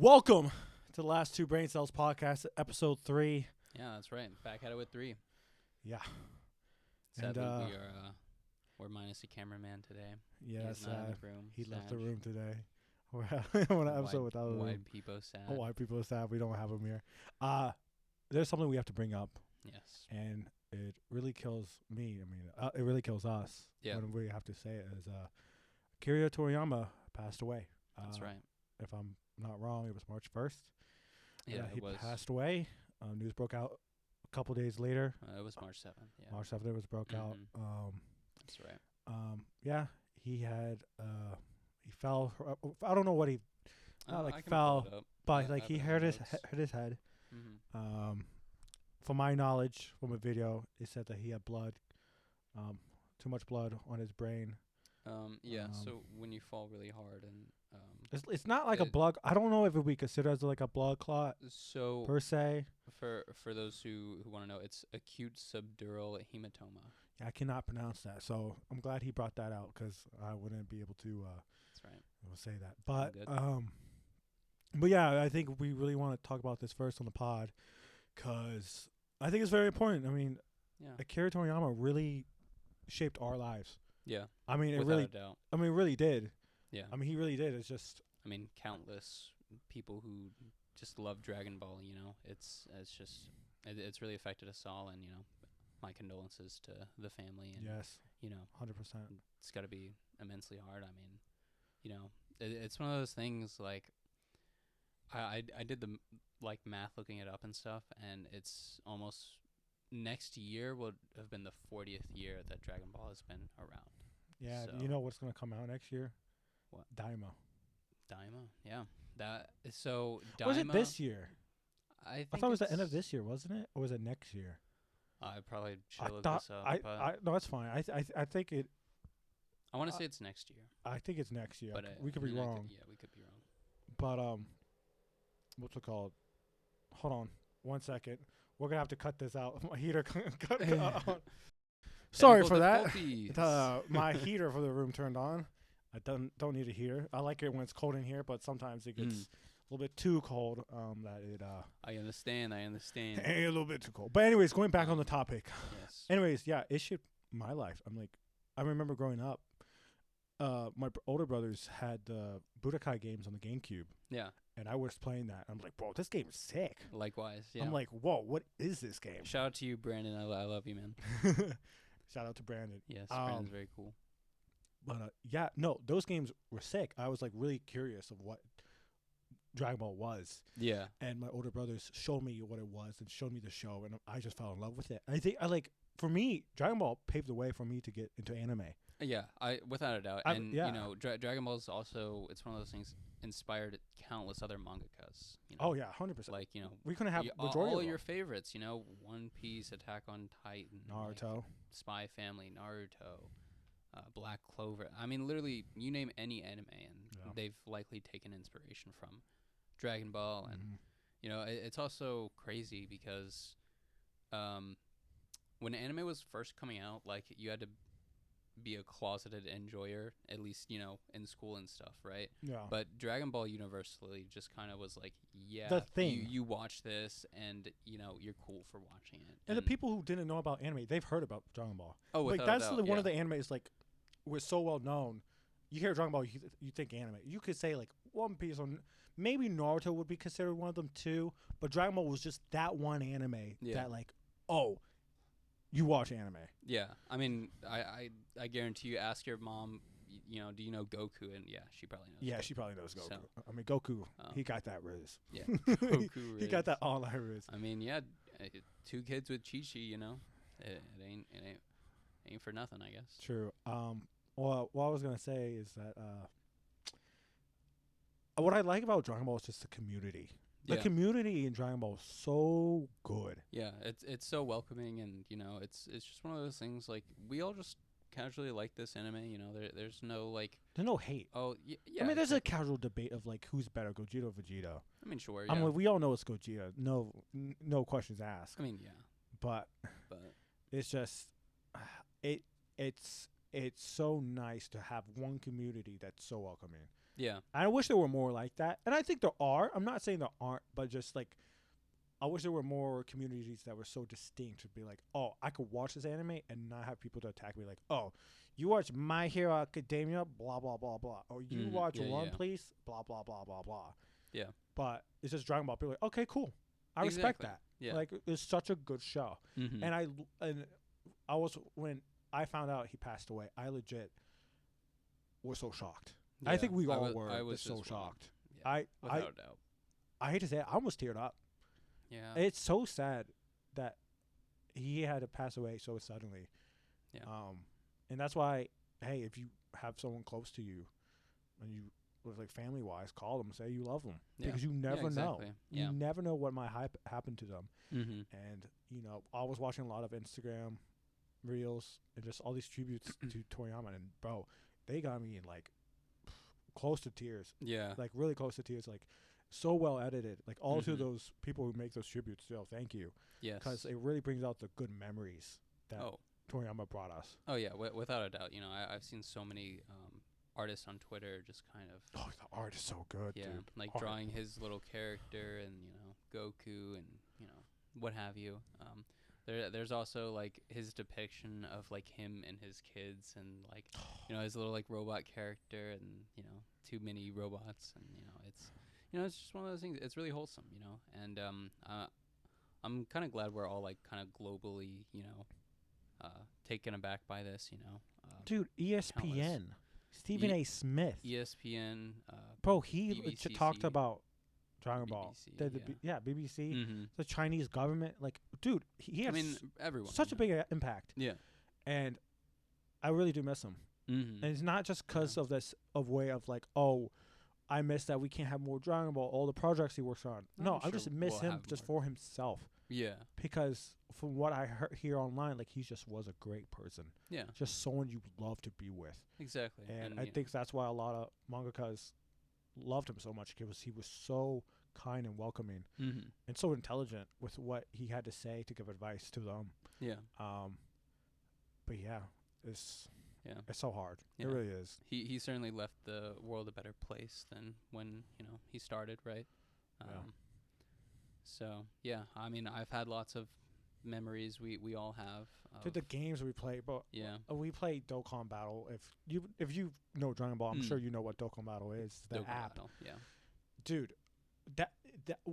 Welcome to the Last Two Brain Cells podcast, episode 3. Yeah, that's right. Back at it with 3. Yeah. Sadly, we're minus a cameraman today. Yeah, He's not in the room. He Sad. left the room today. We're having an episode without a room. Why people sad? Why people are sad. We don't have him here. There's something we have to bring up, Yes. and it really kills me. I mean, it really kills us. Yeah. When we have to say it is Akira Toriyama passed away. That's right. If I'm not wrong, it was March 1st. Yeah, he it was. passed away. News broke out a couple days later. It was March 7th. Yeah. March 7th it was broke out. That's right. Yeah, he had he fell. I don't know what he not I like can fell, pull it up. but like I he have hurt his notes. hit his head. Mm-hmm. From my knowledge, from a video, it said that he had blood, too much blood on his brain. Yeah. So when you fall really hard and It's not like a blood. I don't know if it would be considered as like a blood clot so per se. for those who want to know, it's acute subdural hematoma. Yeah, I cannot pronounce that, so I'm glad he brought that out because I wouldn't be able to. That's right. Say that, but Good. but yeah, I think we really want to talk about this first on the pod because I think it's very important. I mean, Yeah. Akira Toriyama really shaped our lives. Yeah. I mean, it Without really. a doubt. I mean, it really did. Yeah. I mean, he really did. It's just. I mean, countless people who just love Dragon Ball. You know, it's really affected us all, and my condolences to the family. And Yes. 100%. It's got to be immensely hard. I mean, it's one of those things. Like, I did the math looking it up and stuff, and it's almost next year would have been the 40th year that Dragon Ball has been around. Yeah. So You know what's gonna come out next year? What? Daima. Daima, yeah. Daima. Was it this year? I I thought it was the end of this year, wasn't it? Or was it next year? I probably should I look thought this up. But no, that's fine. I think it. I want to say it's next year. I think it's next year. But We could be wrong. we could be wrong. But what's it called? Hold on, 1 second. We're gonna have to cut this out. My heater cut on. Sorry for that. My heater for the room turned on. I don't need a heater. I like it when it's cold in here, but sometimes it gets a little bit too cold. That it. I understand. A little bit too cold. But anyways, going back on the topic. Yes. Anyways, yeah, it shaped my life. I remember growing up. My older brothers had the Budokai games on the GameCube. Yeah. And I was playing that. I'm like, bro, this game is sick. Likewise. Yeah. I'm like, whoa, what is this game? Shout out to you, Brandon. I love you, man. Shout out to Brandon. Yes, Brandon's very cool. But yeah, no, those games were sick. I was like really curious of what Dragon Ball was. Yeah. And my older brothers showed me what it was and showed me the show, and I just fell in love with it. I think for me, Dragon Ball paved the way for me to get into anime. Yeah, without a doubt. Dragon Ball is also, it's one of those things inspired countless other mangakas. Oh yeah, 100%. Like, we couldn't have all of your them. favorites, One Piece, Attack on Titan, Naruto, like Spy Family, Naruto, Black Clover. I mean, literally, you name any anime, and they've likely taken inspiration from Dragon Ball. And it's also crazy because when anime was first coming out, like, you had to be a closeted enjoyer, at least in school and stuff, right? Yeah. But Dragon Ball universally just kind of was like, yeah, the thing. You watch this, and you're cool for watching it. And the people who didn't know about anime, they've heard about Dragon Ball. Oh, like without that's a doubt, one of the animes like was so well known. You hear Dragon Ball, you think anime. You could say like One Piece, or maybe Naruto would be considered one of them too. But Dragon Ball was just that one anime that like, oh, you watch anime. Yeah, I mean, I guarantee you, ask your mom, do you know Goku? And yeah, she probably knows. Yeah, Goku. she probably knows Goku. So, I mean, Goku, he got that riz. Yeah, Goku he got that all that riz. I mean, yeah, 2 kids with Chi-Chi, it ain't for nothing, I guess. True. Well, what I was gonna say is that what I like about Dragon Ball is just the community. The community in Dragon Ball is so good. Yeah, it's so welcoming, and it's just one of those things. Like, we all just casually like this anime. There's no there's no hate. Oh yeah. I mean, there's a casual debate of like who's better, Gogeta or Vegeta. I mean, sure. I Yeah. mean, we all know it's Gogeta. No questions asked. I mean, yeah. But it's just it's so nice to have one community that's so welcoming. Yeah. I wish there were more like that, and I think there are. I'm not saying there aren't, but just like I wish there were more communities that were so distinct to be like, oh, I could watch this anime and not have people to attack me like, oh, you watch My Hero Academia, blah blah blah blah, or you watch One Piece, blah blah blah blah blah. Yeah. But it's just Dragon Ball. People are like, okay, cool, I respect that. Yeah. Like it's such a good show, and I was when I found out he passed away, I legit was so shocked. Yeah. I think we all were I was so shocked. Yeah, without a doubt. I hate to say it, I almost teared up. Yeah. It's so sad that he had to pass away so suddenly. Yeah. And that's why, hey, if you have someone close to you, and you like family wise, call them, say you love them, because you never know. You never know what might happen to them. And I was watching a lot of Instagram reels and just all these tributes to Toriyama, and bro, they got me in like close to tears. Yeah. Like really close to tears. Like so well edited. Like all to those people who make those tributes. So thank you. Yes. Because it really brings out the good memories that Toriyama brought us. Oh yeah, without a doubt. I've seen so many artists on Twitter just kind of. Oh, the art is so good. Yeah, dude. Like drawing his little character and Goku and what have you. There's also like his depiction of like him and his kids and like his little like robot character and two mini robots, and it's just one of those things. It's really wholesome, and I'm kind of glad we're all like kind of globally taken aback by this, dude. ESPN, Stephen A. Smith, ESPN, bro, he BBC, talked about Dragon Ball. BBC, the Chinese government. Like, dude, he has everyone such a big impact. Yeah. And I really do miss him. And it's not just because of this way of like, oh, I miss that we can't have more Dragon Ball, all the projects he works on. No, I just miss him just for himself. Yeah. Because from what I hear online, like he just was a great person. Yeah. Just someone you love to be with. Exactly. And I think that's why a lot of mangakas loved him so much, because he was so kind and welcoming and so intelligent with what he had to say to give advice to them. Yeah. But yeah, it's so hard. Yeah. It really is. He certainly left the world a better place than when he started, right? So yeah, I've had lots of memories. We all have. Dude, the games we play, but we play Dokkan Battle. If you know Dragon Ball, I'm sure you know what Dokkan Battle is. The Dokkan app, Battle, yeah. Dude, that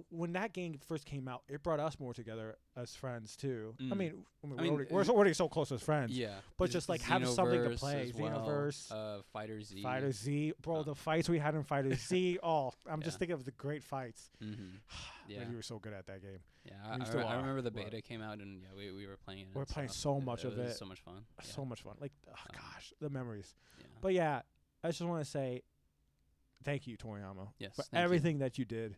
when that game first came out, it brought us more together as friends too. We're already so close as friends. Yeah, but just like having something to play. Xenoverse, Fighter Z, bro. The fights we had in Fighter Z. Oh, I'm just thinking of the great fights. Yeah, you were so good at that game. Yeah, I remember the beta came out, and we were playing it. We're playing so much of it. It was so much fun. So much fun. Like, gosh, the memories. Yeah. But yeah, I just want to say thank you, Toriyama, for everything that you did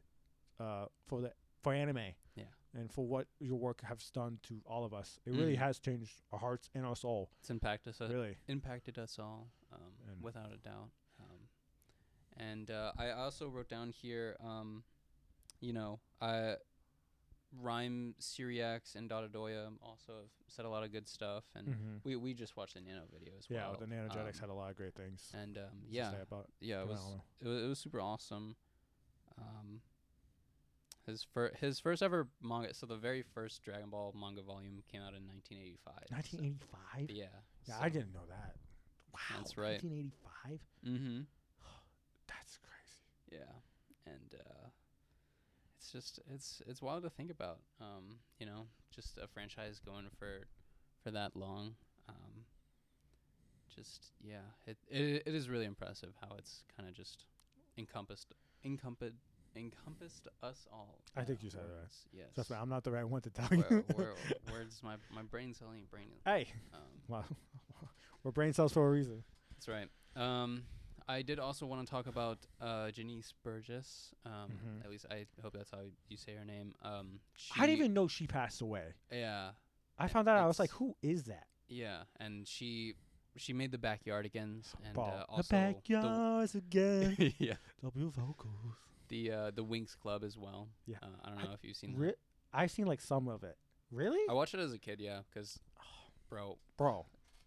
for anime. Yeah. And for what your work has done to all of us. It really has changed our hearts and our soul. It's impacted us all, without a doubt. And I also wrote down here, Rhyme, Syriax, and Dotadoya also have said a lot of good stuff, and we just watched the Nano video as well. Yeah, the Nanogenics had a lot of great things. And it was super awesome. His first ever manga, so the very first Dragon Ball manga volume came out in 1985. 1985? Yeah. Yeah, I didn't know that. Wow. That's right. 1985? Mm-hmm. That's crazy. Yeah. And it's just it's wild to think about. Just a franchise going for that long. It is really impressive how it's kind of just encompassed us all. I think you said it right. Yes. Trust me, I'm not the right one to tell you. Words, my brain's telling brain. Hey. Wow. We're brain cells for a reason. That's right. I did also want to talk about Janice Burgess. At least I hope that's how you say her name. I didn't even know she passed away. Yeah. I found out. I was like, who is that? Yeah, and she made the Backyardigans, and also the Backyards again. Yeah. W vocals. The Winx Club as well. Yeah. I don't know if you've seen that. I've seen like some of it. Really? I watched it as a kid, yeah, because, bro,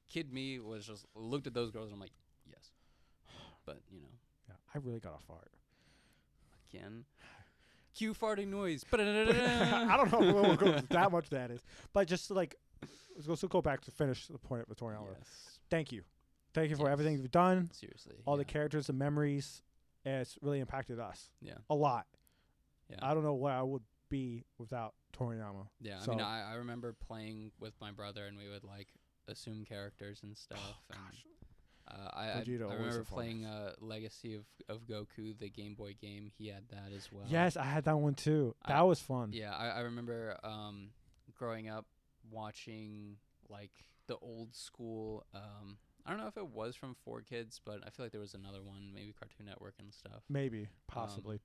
kid me was just looked at those girls and I'm like, yes. But, Yeah. I really got a fart. Again. Cue farting noise. I don't know if we'll go that much that is. But just like, let's go back to finish the point of Toriyama. Yes. Thank you. Thank you for everything you've done. Seriously. All the characters and memories. It's really impacted us. Yeah. A lot. Yeah. I don't know where I would be without Toriyama. Yeah. So I mean, I remember playing with my brother, and we would like assume characters and stuff. Oh, gosh. I Vegeta always remember the playing Legacy of Goku, the Game Boy game. He had that as well. Yes, I had that one too. That was fun. Yeah, I remember growing up watching like the old school. I don't know if it was from 4Kids, but I feel like there was another one, maybe Cartoon Network and stuff. Maybe, possibly.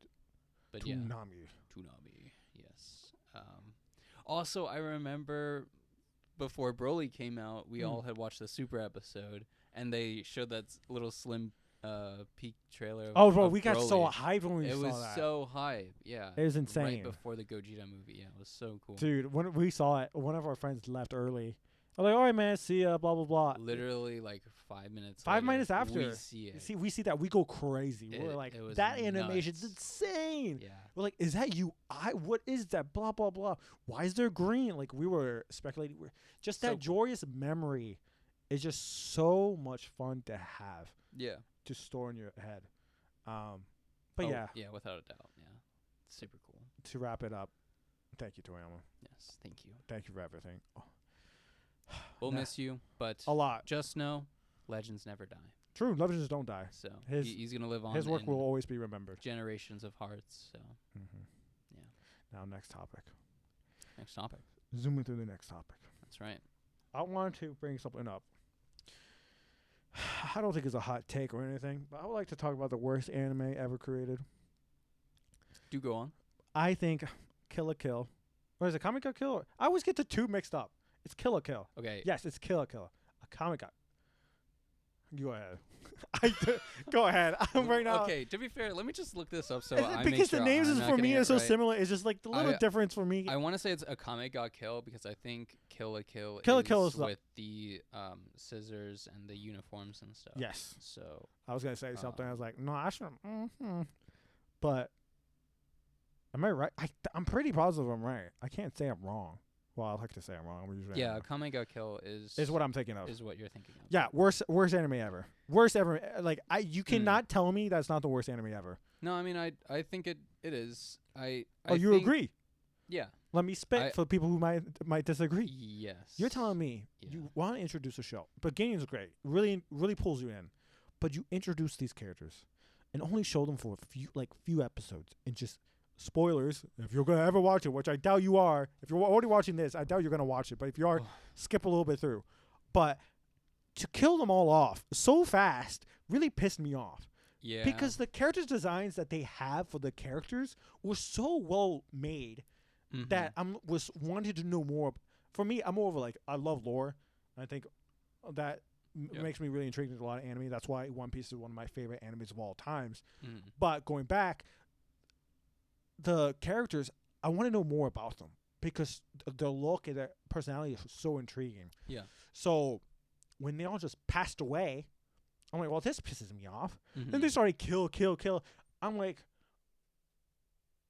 But Toonami. Yes. Also, I remember before Broly came out, we all had watched the Super episode, and they showed that little slim peek trailer. Bro, we Broly. got so hyped when we saw that. It was so hype. Yeah. It was insane. Right before the Gogeta movie. Yeah, it was so cool. Dude, when we saw it, one of our friends left early. I'm like, all right, man, see ya, blah, blah, blah. Literally, like 5 minutes 5 later, minutes after. we see it. We see that, we go crazy. We're like, that animation's insane. Yeah. We're like, is that you? What is that? Blah, blah, blah. Why is there green? Like, we were speculating. Just that joyous memory is just so much fun to have. Yeah. To store in your head. But yeah. Yeah, without a doubt. Yeah. Super cool. To wrap it up, thank you, Toriyama. Yes, thank you. Thank you for everything. Oh. We'll miss you, but a lot. Just know, legends never die. True, legends don't die. So he's gonna live on. His work will always be remembered. Generations of hearts. So. Yeah. Now, next topic. Next topic. Zooming through the next topic. That's right. I wanted to bring something up. I don't think it's a hot take or anything, but I would like to talk about the worst anime ever created. Do go on. I think Kill la Kill. Or is it Kamika Kill? I always get the two mixed up. It's Kill la Kill. Okay. Yes, it's Kill la Kill. A Kamika. Go ahead. Go ahead. I'm right now. Okay, to be fair, let me just look this up so I because the names is for me are so similar. It's just like the little difference for me. I want to say it's a Akame ga Kill because I think Kill la Kill is with the scissors and the uniforms and stuff. Yes. So I was gonna say something. I was like, no, I shouldn't. But am I right? I'm pretty positive I'm right. I can't say I'm wrong. Well, I like to say I'm wrong. Yeah, Akame ga Kill is what I'm thinking of. Is what you're thinking of. Yeah, worst anime ever. Worst ever. Like you cannot tell me that's not the worst anime ever. No, I mean I think it is. You agree? Yeah. Let me spit for people who might disagree. Yes. You're telling me you want to introduce a show, but Beginning's great. Really pulls you in. But you introduce these characters and only show them for a few episodes and just spoilers, if you're going to ever watch it, which I doubt you are. If you're already watching this, I doubt you're going to watch it. But if you are, skip a little bit through. But to kill them all off so fast really pissed me off. Yeah. Because the characters designs that they have for the characters were so well made that I was wanted to know more. For me, I'm more of I love lore. I think that makes me really intrigued with a lot of anime. That's why One Piece is one of my favorite animes of all times. But going back, the characters, I want to know more about them because their look and their personality is so intriguing. Yeah. So when they all just passed away, I'm like, well, this pisses me off. Then they started kill. I'm like,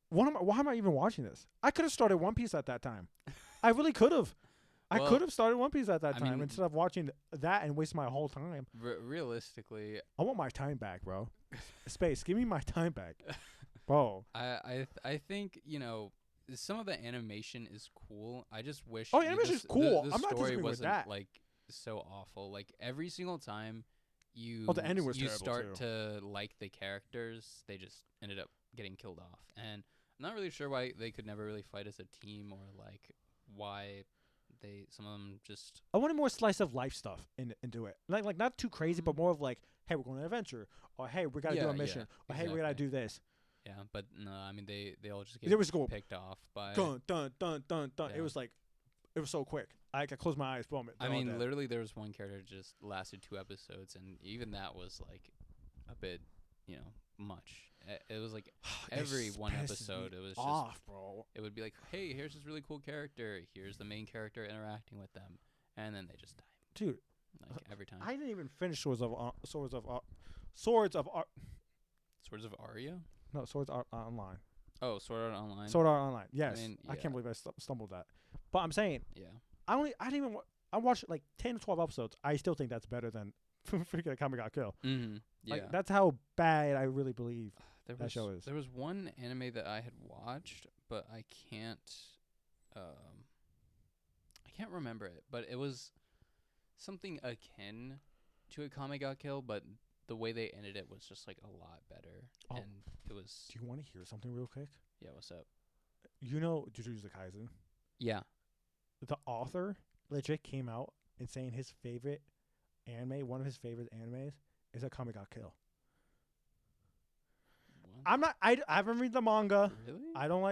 why am I even watching this? I could have started One Piece at that time. I really could have. I could have started One Piece at that time instead of watching that and waste my whole time. Realistically, I want my time back, bro. Space, give me my time back. Bro. I think, some of the animation is cool. I just wish animation is cool. The I'm not story disagreeing with wasn't that. so awful. Like every single time you the ending was terrible start too. to like the characters, they just ended up getting killed off. And I'm not really sure why they could never really fight as a team or why some of them just. I wanted more slice of life stuff into it. Like not too crazy, but more of hey, we're going on an adventure, or hey, we gotta do a mission, or hey, we gotta do this. Yeah, but no, I mean they all just get picked off by dun. Yeah. It was so quick. I closed my eyes, boom. I mean, literally, there was one character just lasted 2 episodes, and even that was a bit, much. It was every one episode, it was just off, bro. It would be hey, here's this really cool character. Here's the main character interacting with them, and then they just die. Dude, every time. I didn't even finish Swords of Swords of Aria? No, Swords Art Online. Oh, Sword Art Online. Sword Art Online. Yes. mean, I yeah. can't believe I stumbled that. But I'm saying Yeah. I didn't even. I watched like 10 to 12 episodes. I still think that's better than freaking Akame ga Kill. Mm-hmm. Yeah. Like, that's how bad I really believe that show is. There was one anime that I had watched, but I can't remember it. But it was something akin to Akame ga Kill, but the way they ended it was just like a lot better. Oh. And it was. Do you want to hear something real quick? Yeah, what's up? You know Jujutsu Kaisen? Yeah. The author legit came out and saying his favorite anime, one of his favorite animes, is Akame ga Kill. What? I haven't read the manga. Really? I don't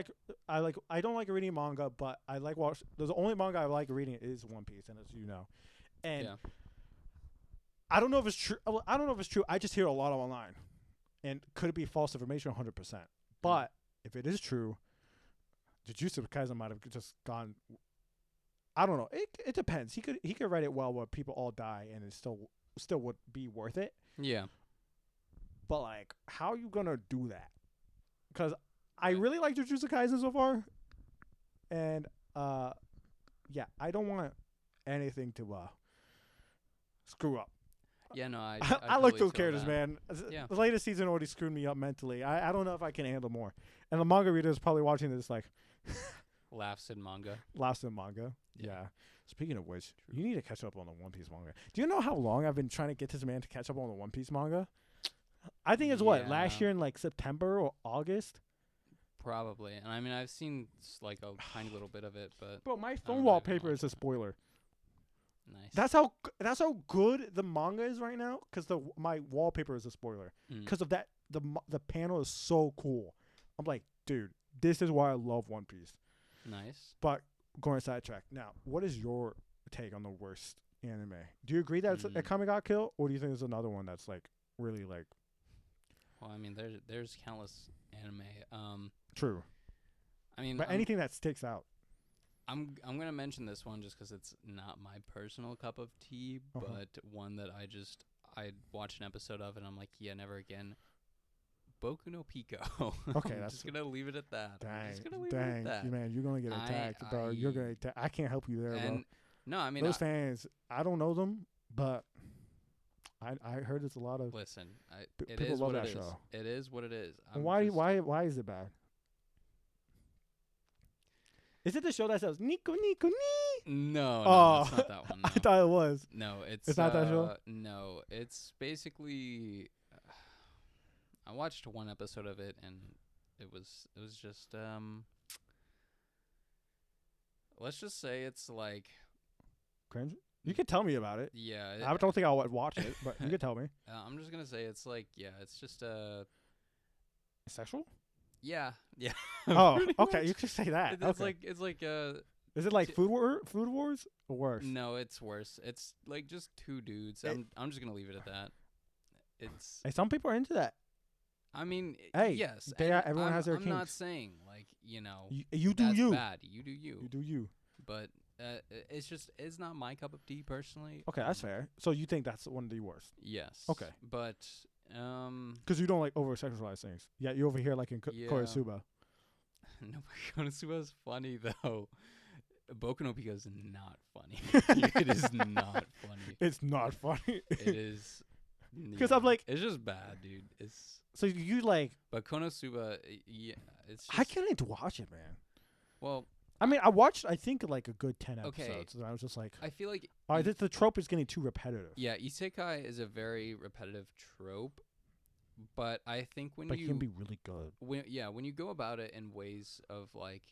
like reading manga, but I like watch. The only manga I like reading is One Piece, and as you know, and Yeah. I don't know if it's true. I don't know if it's true. I just hear a lot online, and could it be false information? 100%. But if it is true, Jujutsu Kaisen might have just gone. I don't know. It depends. He could write it well where people all die and it still would be worth it. Yeah. But like, how are you gonna do that? Because I really like Jujutsu Kaisen so far, and yeah, I don't want anything to screw up. Yeah, no, I I like totally those feel characters, that. man. Yeah. The latest season already screwed me up mentally. I don't know if I can handle more. And the manga reader is probably watching this like Laughs in manga. laughs in manga. Yeah. Yeah. Speaking of which, you need to catch up on the One Piece manga. Do you know how long I've been trying to get this man to catch up on the One Piece manga? I think it's last year in like September or August. Probably. And I mean, I've seen like a tiny little bit of it, but Bro, my really phone been wallpaper is a watching it. spoiler. nice. That's how good the manga is right now. Because my wallpaper is a spoiler. Because of that, the panel is so cool. I'm like, dude, this is why I love One Piece. Nice. But going sidetrack. Now, what is your take on the worst anime? Do you agree that it's a Akame ga Kill, or do you think there's another one that's like really like Well, I mean, there's countless anime. true? I mean, But anything that sticks out. I'm gonna mention this one just because it's not my personal cup of tea, Uh-huh. but one that I watched an episode of and I'm like, yeah, never again. Boku no Pico. Okay, I'm that's just gonna leave it at that. I'm just gonna leave it dang, at that. man, you're gonna get attacked, bro. You're gonna. I can't help you there, bro. And no, I mean, Those fans, I don't know them, but I heard it's a lot of. listen, it people is love what that it is. show. It is what it is. And why is it bad? Is it the show that says Nico Nico Ni? No, Oh, it's not that one. I No. thought it was. No, It's not that show? No, it's basically. I watched one episode of it and it was just let's just say it's like Cringe. You can tell me about it. yeah. I don't think I'll watch it, but you can tell me. I'm just gonna say it's like it's just Sexual? yeah. Oh, pretty okay. much. You can say that. It's Okay. like Is it like Food Wars or worse? no, it's worse. It's like just two dudes. I'm just gonna leave it at that. It's. Hey, some people are into that. I mean, Hey, yes. everyone has their I'm not kinks. saying like You do that's you. bad. You do you. You do you. But it's not my cup of tea personally. Okay, that's fair. So you think that's one of the worst? Yes. Okay. But Because you don't like over sexualize things. Yeah, you over here like in Yeah. Konosuba. no, Konosuba is funny though. Boku no Pico is not funny. It is not funny. It's not funny. It is. 'Cause I'm like- it's just bad, dude. It's So you like? but Konosuba, it's. Just, I can't watch it, man. Well, I mean, I watched I think like a good 10 Okay. episodes, and I was just like, I feel like all right, the trope is getting too repetitive. yeah, isekai is a very repetitive trope, but I think when But it you can be really good. when you go about it in ways of like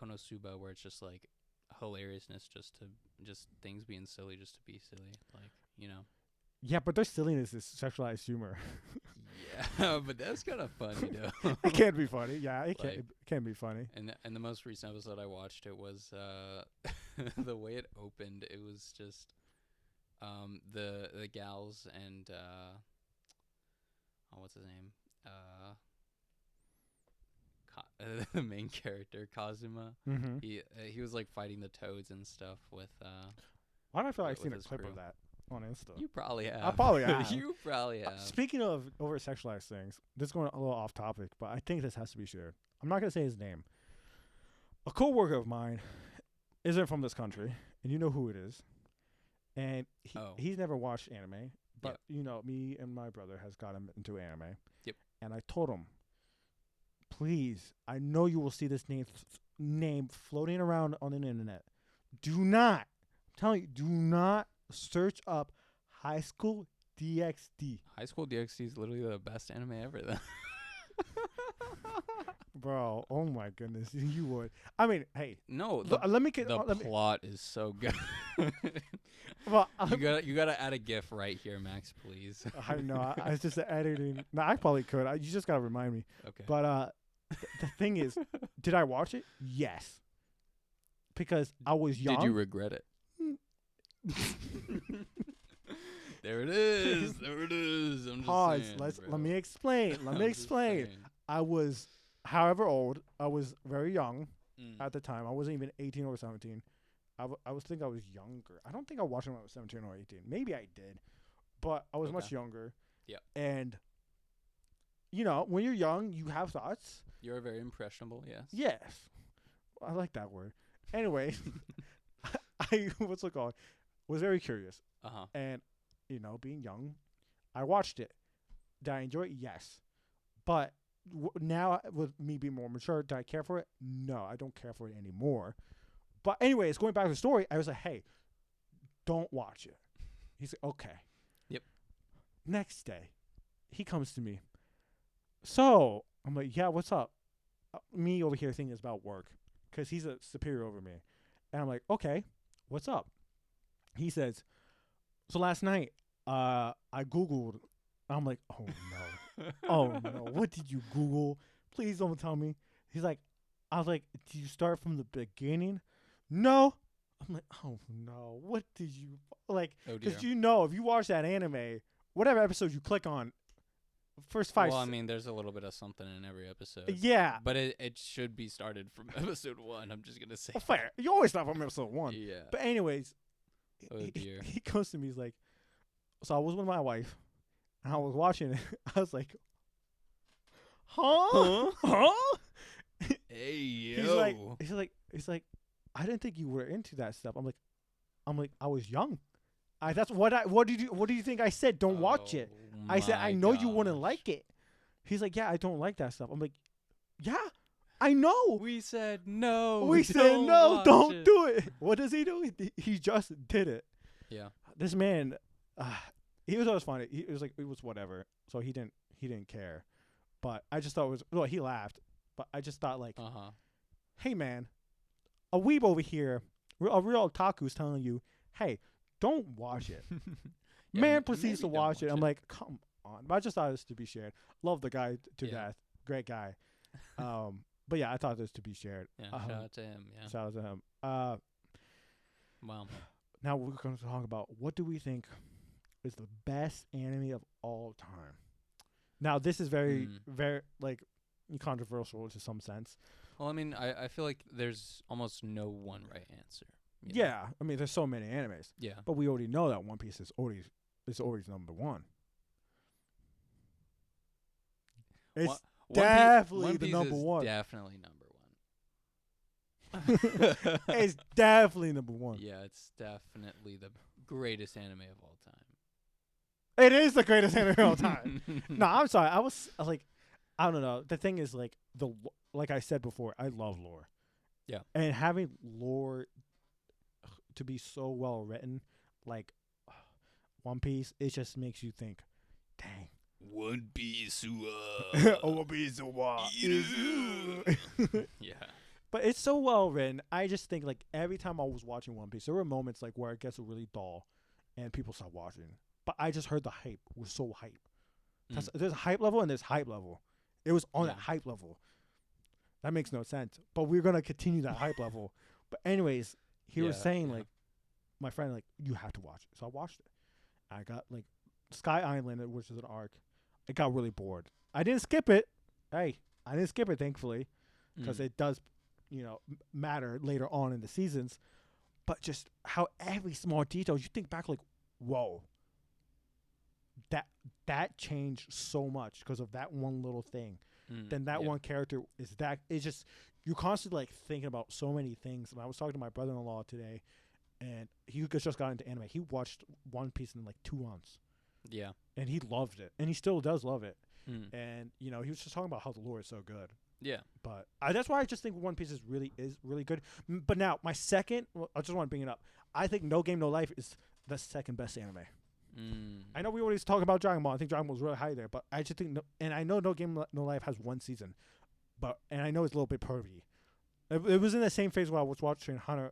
Konosuba where it's just like hilariousness just things being silly just to be silly, like Yeah, but their silliness is sexualized humor. yeah. But that's kind of funny though. It can be funny. Yeah, it Like- can be funny. And the most recent episode I watched, it was the way it opened, it was just the gals and what's his name, the main character Kazuma. Mm-hmm. He was like fighting the toads and stuff with Why do I feel like I've with seen a his clip crew. of that on Insta. You probably have. I probably have. You probably have. Speaking of over sexualized things, this is going a little off topic, but I think this has to be shared. I'm not gonna say his name. A coworker of mine isn't from this country, and you know who it is. And he's never watched anime, but you know, me and my brother has got him into anime. Yep. And I told him, please, I know you will see this name floating around on the internet. Do not, I'm telling you, do not search up High School DxD. High School DxD is literally the best anime ever, though. Bro, oh my goodness, you would. I mean, hey, no, let me get the plot is so good. Well, you gotta add a GIF right here, Max, please. I know, I just editing. No, I probably could. You just gotta remind me. Okay. But the thing is, did I watch it? Yes, because I was young. Did you regret it? There it is. There it is. I'm just Pause. saying, Let me explain. Let me explain. I was, however old, I was very young at the time. I wasn't even 18 or 17. I was think I was younger. I don't think I watched it when I was 17 or 18. Maybe I did, but I was much younger. Yeah. And you know, when you're young, you have thoughts. You're very impressionable. Yes. Yes. I like that word. Anyway, I what's it called? Was very curious. And you know, being young, I watched it. Did I enjoy it? Yes. But now, with me being more mature, do I care for it? No, I don't care for it anymore. But anyways, going back to the story, I was like, hey, don't watch it. He's like, okay. Yep. Next day, he comes to me. So, I'm like, yeah, what's up? Me over here thinking it's about work because he's a superior over me. And I'm like, okay, what's up? He says, so last night, I Googled. I'm like, oh, no. Oh, no. What did you Google? Please don't tell me. He's like, I was like, did you start from the beginning? No. I'm like, oh, no. What did you, like, because you know, if you watch that anime, whatever episode you click on, first 5. Well, I mean, there's a little bit of something in every episode. Yeah. But it should be started from episode 1. I'm just going to say. Well, fair. You always start from episode 1. Yeah. But anyways, oh, dear. He comes to me, he's like, so I was with my wife, and I was watching it. I was like, huh? Hey, yo. He's like, I didn't think you were into that stuff. I'm like, I was young. What do you think I said? Don't watch it. I said, I know you wouldn't like it. He's like, yeah, I don't like that stuff. I'm like, yeah, I know. We said no. We said no, don't do it. What does he do? He just did it. Yeah. This man, he was always funny. It was whatever. So he didn't care. But I just thought he laughed. But I just thought like, hey man, a weeb over here, a real otaku's telling you, hey, don't watch it. Man proceeds to watch it. I'm like, come on. But I just thought it was to be shared. Love the guy to death. Great guy. But yeah, I thought this to be shared. Yeah, shout out to him. Yeah. Shout out to him. Wow. Now we're going to talk about what do we think is the best anime of all time. Now this is very, very like controversial to some sense. Well, I mean, I feel like there's almost no one right answer. Yeah, I mean, there's so many animes. Yeah, but we already know that One Piece is always number one. It's definitely the number one. Definitely number one. It's definitely number one. Yeah, it's definitely the greatest anime of all time. It is the greatest anime of all time. No, I'm sorry. I was like, I don't know. The thing is, like like I said before, I love lore. Yeah, and having lore to be so well written, like One Piece, it just makes you think, dang. One Piece. One Piece. Yeah. But it's so well written. I just think like every time I was watching One Piece, there were moments like where it gets really dull, and people stop watching. But I just heard the hype was so hype. There's a hype level and there's hype level. It was on that hype level. That makes no sense. But we're gonna continue that hype level. But anyways, he was saying like, my friend like, you have to watch it. So I watched it. I got like Sky Island, which is an arc. I got really bored. I didn't skip it. Hey, I didn't skip it, thankfully, because it does, matter later on in the seasons. But just how every small detail, you think back like, whoa. That changed so much because of that one little thing. Then that one character is that. It's just you're constantly like thinking about so many things. And I was talking to my brother-in-law today, and he just got into anime. He watched One Piece in like 2 months. Yeah. And he loved it, and he still does love it. And he was just talking about how the lore is so good. Yeah. But that's why I just think One Piece is really good. But now my second, I just want to bring it up. I think No Game No Life is the second best anime. I know we always talk about Dragon Ball. I think Dragon Ball is really high there, but I just think, and I know No Game No Life has 1 season, and I know it's a little bit pervy. It was in the same phase where I was watching High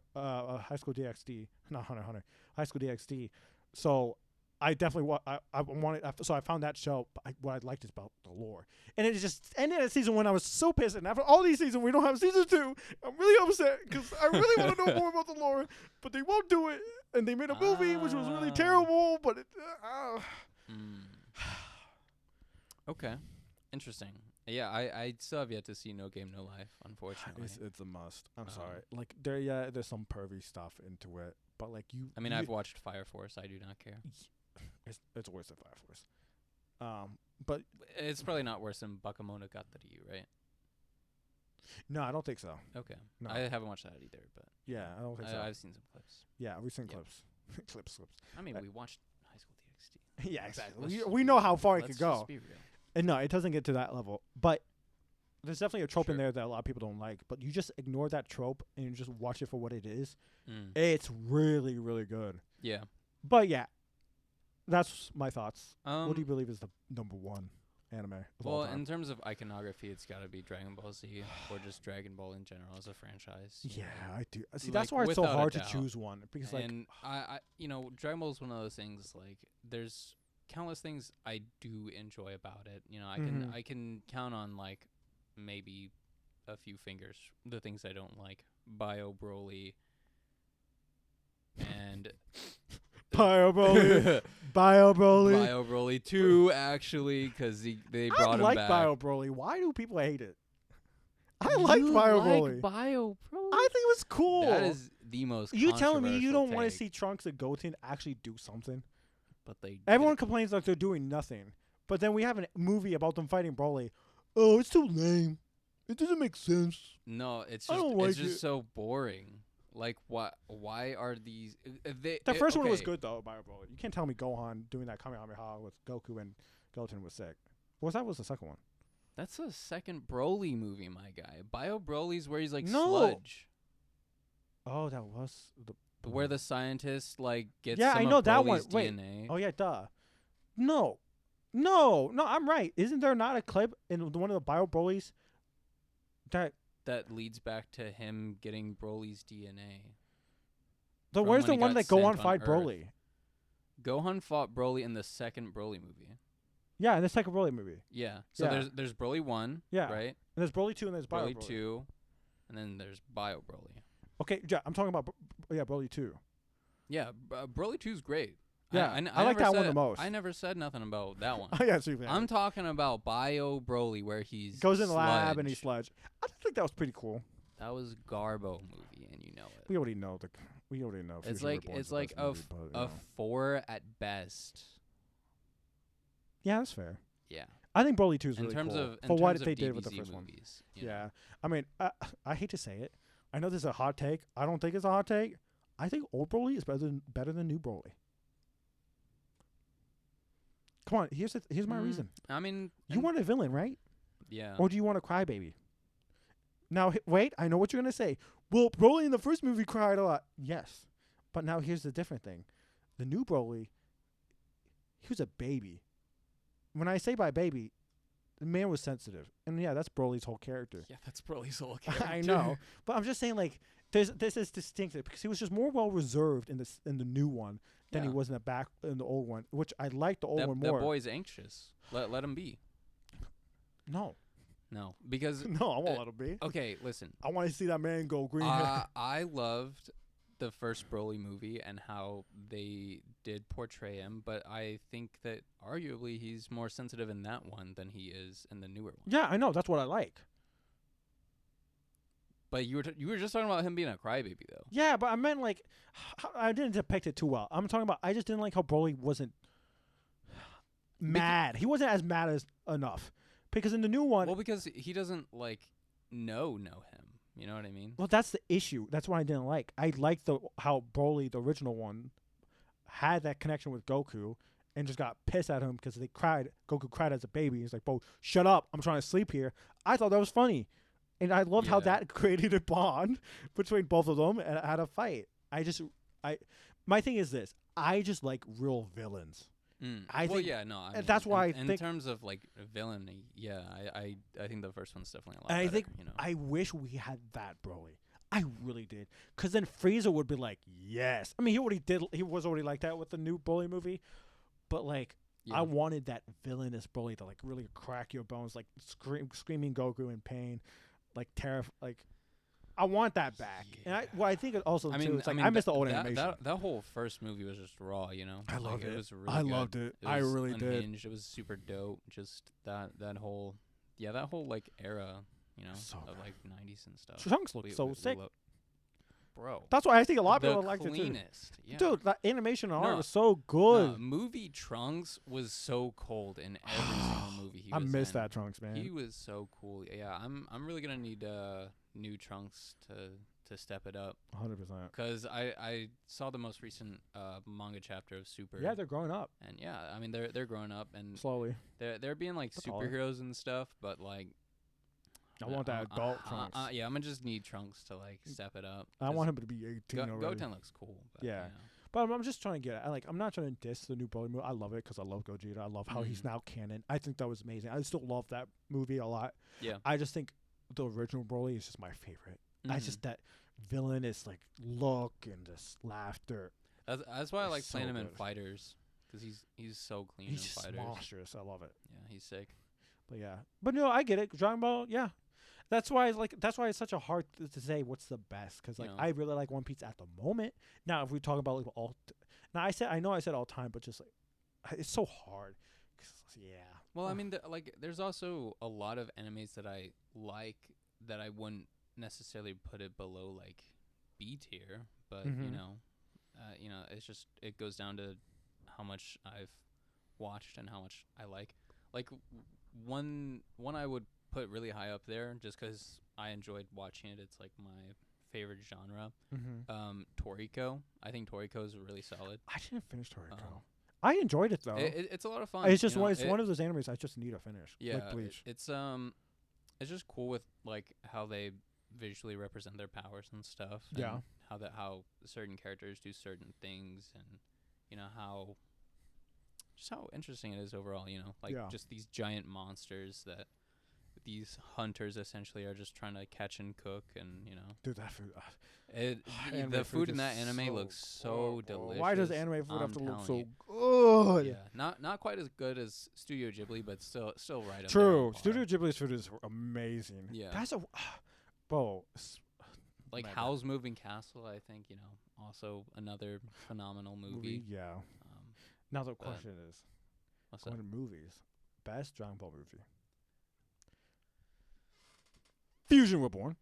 School DxD, not Hunter, High School DxD. So I definitely I wanted. So I found that show. But what I liked is about the lore, and it just ended at season 1. I was so pissed, and after all these seasons, we don't have season 2. I'm really upset because I really want to know more about the lore, but they won't do it. And they made a movie which was really terrible, but it. Okay, interesting. Yeah, I still have yet to see No Game No Life, unfortunately. It's a must. I'm sorry. Like there's some pervy stuff into it, but like you. I mean, I've watched Fire Force. I do not care. It's worse than Fire Force. But it's probably not worse than Bakemonogatari, right? No, I don't think so. Okay. No. I haven't watched that either, but yeah, I don't think so. I've seen some clips. Yeah, we've seen clips. clips. I mean, we watched High School DxD. Yeah, exactly. We know how far it could go. Let's be real. And no, it doesn't get to that level. But there's definitely a trope in there that a lot of people don't like. But you just ignore that trope and you just watch it for what it is. It's really, really good. Yeah. But yeah, that's my thoughts. What do you believe is the number 1 anime of all time? In terms of iconography, it's got to be Dragon Ball Z or just Dragon Ball in general as a franchise. Yeah, I do. See, that's why it's so hard to choose one. Because I Dragon Ball is one of those things, like, there's countless things I do enjoy about it. I can count on, like, maybe a few fingers the things I don't like. Bio Broly and Bio Broly. Bio Broly. Bio Broly 2, actually, because they brought him back. I like Bio Broly. Why do people hate it? I liked Bio Broly. Bio Broly? I think it was cool. That is the most You telling me you don't want to see Trunks and Goten actually do something? But everyone complains like they're doing nothing. But then we have a movie about them fighting Broly. Oh, it's too lame. It doesn't make sense. No, it's just so boring. Like, what? Why are these? The first one was good though, Bio Broly. You can't tell me Gohan doing that Kamehameha with Goku and Goten was sick. Was the second one? That's the second Broly movie, my guy. Bio Broly's where he's like sludge. Oh, that was where the scientist like gets. Yeah, some I know of that one. Broly's Wait. DNA. Oh yeah, duh. No, I'm right. Isn't there not a clip in one of the Bio Brolys that leads back to him getting Broly's DNA? Where's the one that Gohan fought Broly? Gohan fought Broly in the second Broly movie. Yeah, in the second Broly movie. Yeah. So there's Broly 1, yeah, right? And there's Broly 2 and there's Bio Broly 2, and then there's Bio Broly. Okay, yeah, I'm talking about Broly 2. Yeah, Broly 2's great. Yeah, I like that one the most. I never said nothing about that one. Yeah, I'm talking about Bio Broly where he goes in the lab and he's sludge. I think that was pretty cool. That was Garbo movie, and you know it. We already know. It's like a 4 at best. Yeah, that's fair. Yeah. I think Broly 2 is really cool for what they did with the first movies, one. Yeah. I mean, I hate to say it. I know this is a hot take. I don't think it's a hot take. I think old Broly is better than new Broly. Come on, here's my reason. I mean, you want a villain, right? Yeah. Or do you want a crybaby? Now, wait, I know what you're going to say. Well, Broly in the first movie cried a lot. Yes. But now here's the different thing. The new Broly, he was a baby. When I say by baby, the man was sensitive. And yeah, that's Broly's whole character. Yeah, that's Broly's whole character. I know. But I'm just saying, like, this is distinctive because he was just more well reserved in the new one than he was in the old one, which I like the old one more. That boy's anxious. Let him be. No, because no, I won't let him be. Okay, listen. I want to see that man go green. I loved the first Broly movie and how they did portray him, but I think that arguably he's more sensitive in that one than he is in the newer one. Yeah, I know. That's what I like. But you were just talking about him being a crybaby though. Yeah, but I meant like I didn't depict it too well. I'm talking about I just didn't like how Broly wasn't mad. He wasn't as mad as enough because in the new one. Well, because he doesn't like know him. You know what I mean? Well, that's the issue. That's what I didn't like. I liked how Broly, the original one, had that connection with Goku and just got pissed at him because they cried. Goku cried as a baby. He's like, "Bro, shut up! I'm trying to sleep here." I thought that was funny, and I loved how that created a bond between both of them and had a fight. My thing is this: I just like real villains. I mean, that's why I think in terms of like villainy, I think the first one's definitely a lot better. I think you know? I wish we had that Broly. I really did, because then Frieza would be like, yes. I mean, he was already like that with the new Broly movie, but like I wanted that villainous Broly to like really crack your bones, like screaming Goku in pain, like I want that back. And I think it also too. It's like I miss the old animation. That whole first movie was just raw, you know. I loved it. It was really I loved it. I really unhinged. did. It was super dope. Just that whole like era, you know, of like 90s and stuff. Trunks looked so sick. Bro. That's why I think a lot of people liked it too. Yeah. Dude, that animation art was so good. Movie Trunks was so cold in every single movie he was in. I miss that Trunks, man. He was so cool. Yeah, I'm really gonna need new Trunks to step it up. 100%. Because I saw the most recent manga chapter of Super. Yeah, they're growing up. And yeah, I mean they're growing up and slowly. They're being like superheroes and stuff, but like I want that adult Trunks. Yeah, I'm gonna just need Trunks to like step it up. I want him to be 18 already. Goten looks cool. But, yeah. You know. But I'm just trying to get it. I'm not trying to diss the new Broly movie. I love it because I love Gogeta. I love how he's now canon. I think that was amazing. I still love that movie a lot. Yeah. I just think the original Broly is just my favorite. I just that villainous like look and just laughter. That's why I like playing him in Fighters because he's so clean. He's in Fighters. monstrous. I love it. Yeah, he's sick. But no, I get it. Dragon Ball, yeah. That's why it's such a hard to say what's the best because like I really like One Piece at the moment. Now if we talk about like I know I said all time, but just like it's so hard. Well, I mean, there's also a lot of animes that I like that I wouldn't necessarily put it below like B tier, but you know, it's just it goes down to how much I've watched and how much I like. Like one I would put really high up there just because I enjoyed watching it. It's like my favorite genre. Toriko. I think Toriko is really solid. I didn't finish Toriko. I enjoyed it though. It's a lot of fun. It's just one of those animes I just need to finish. Yeah, like Bleach. It's just cool with like how they visually represent their powers and stuff. And yeah. How certain characters do certain things, and you know how interesting it is overall. You know, like just these giant monsters that these hunters essentially are just trying to catch and cook, and you know. Dude, that food. The food in that anime looks so delicious. Why does anime food have to look so good? Yeah, not quite as good as Studio Ghibli, but still right up True. there. Studio Ghibli's food is amazing. Yeah. That's bro. Like Howl's Moving Castle, I think, you know, also another phenomenal movie. Yeah. Now the question is, what's going to movies, best Dragon Ball movie. Fusion Reborn.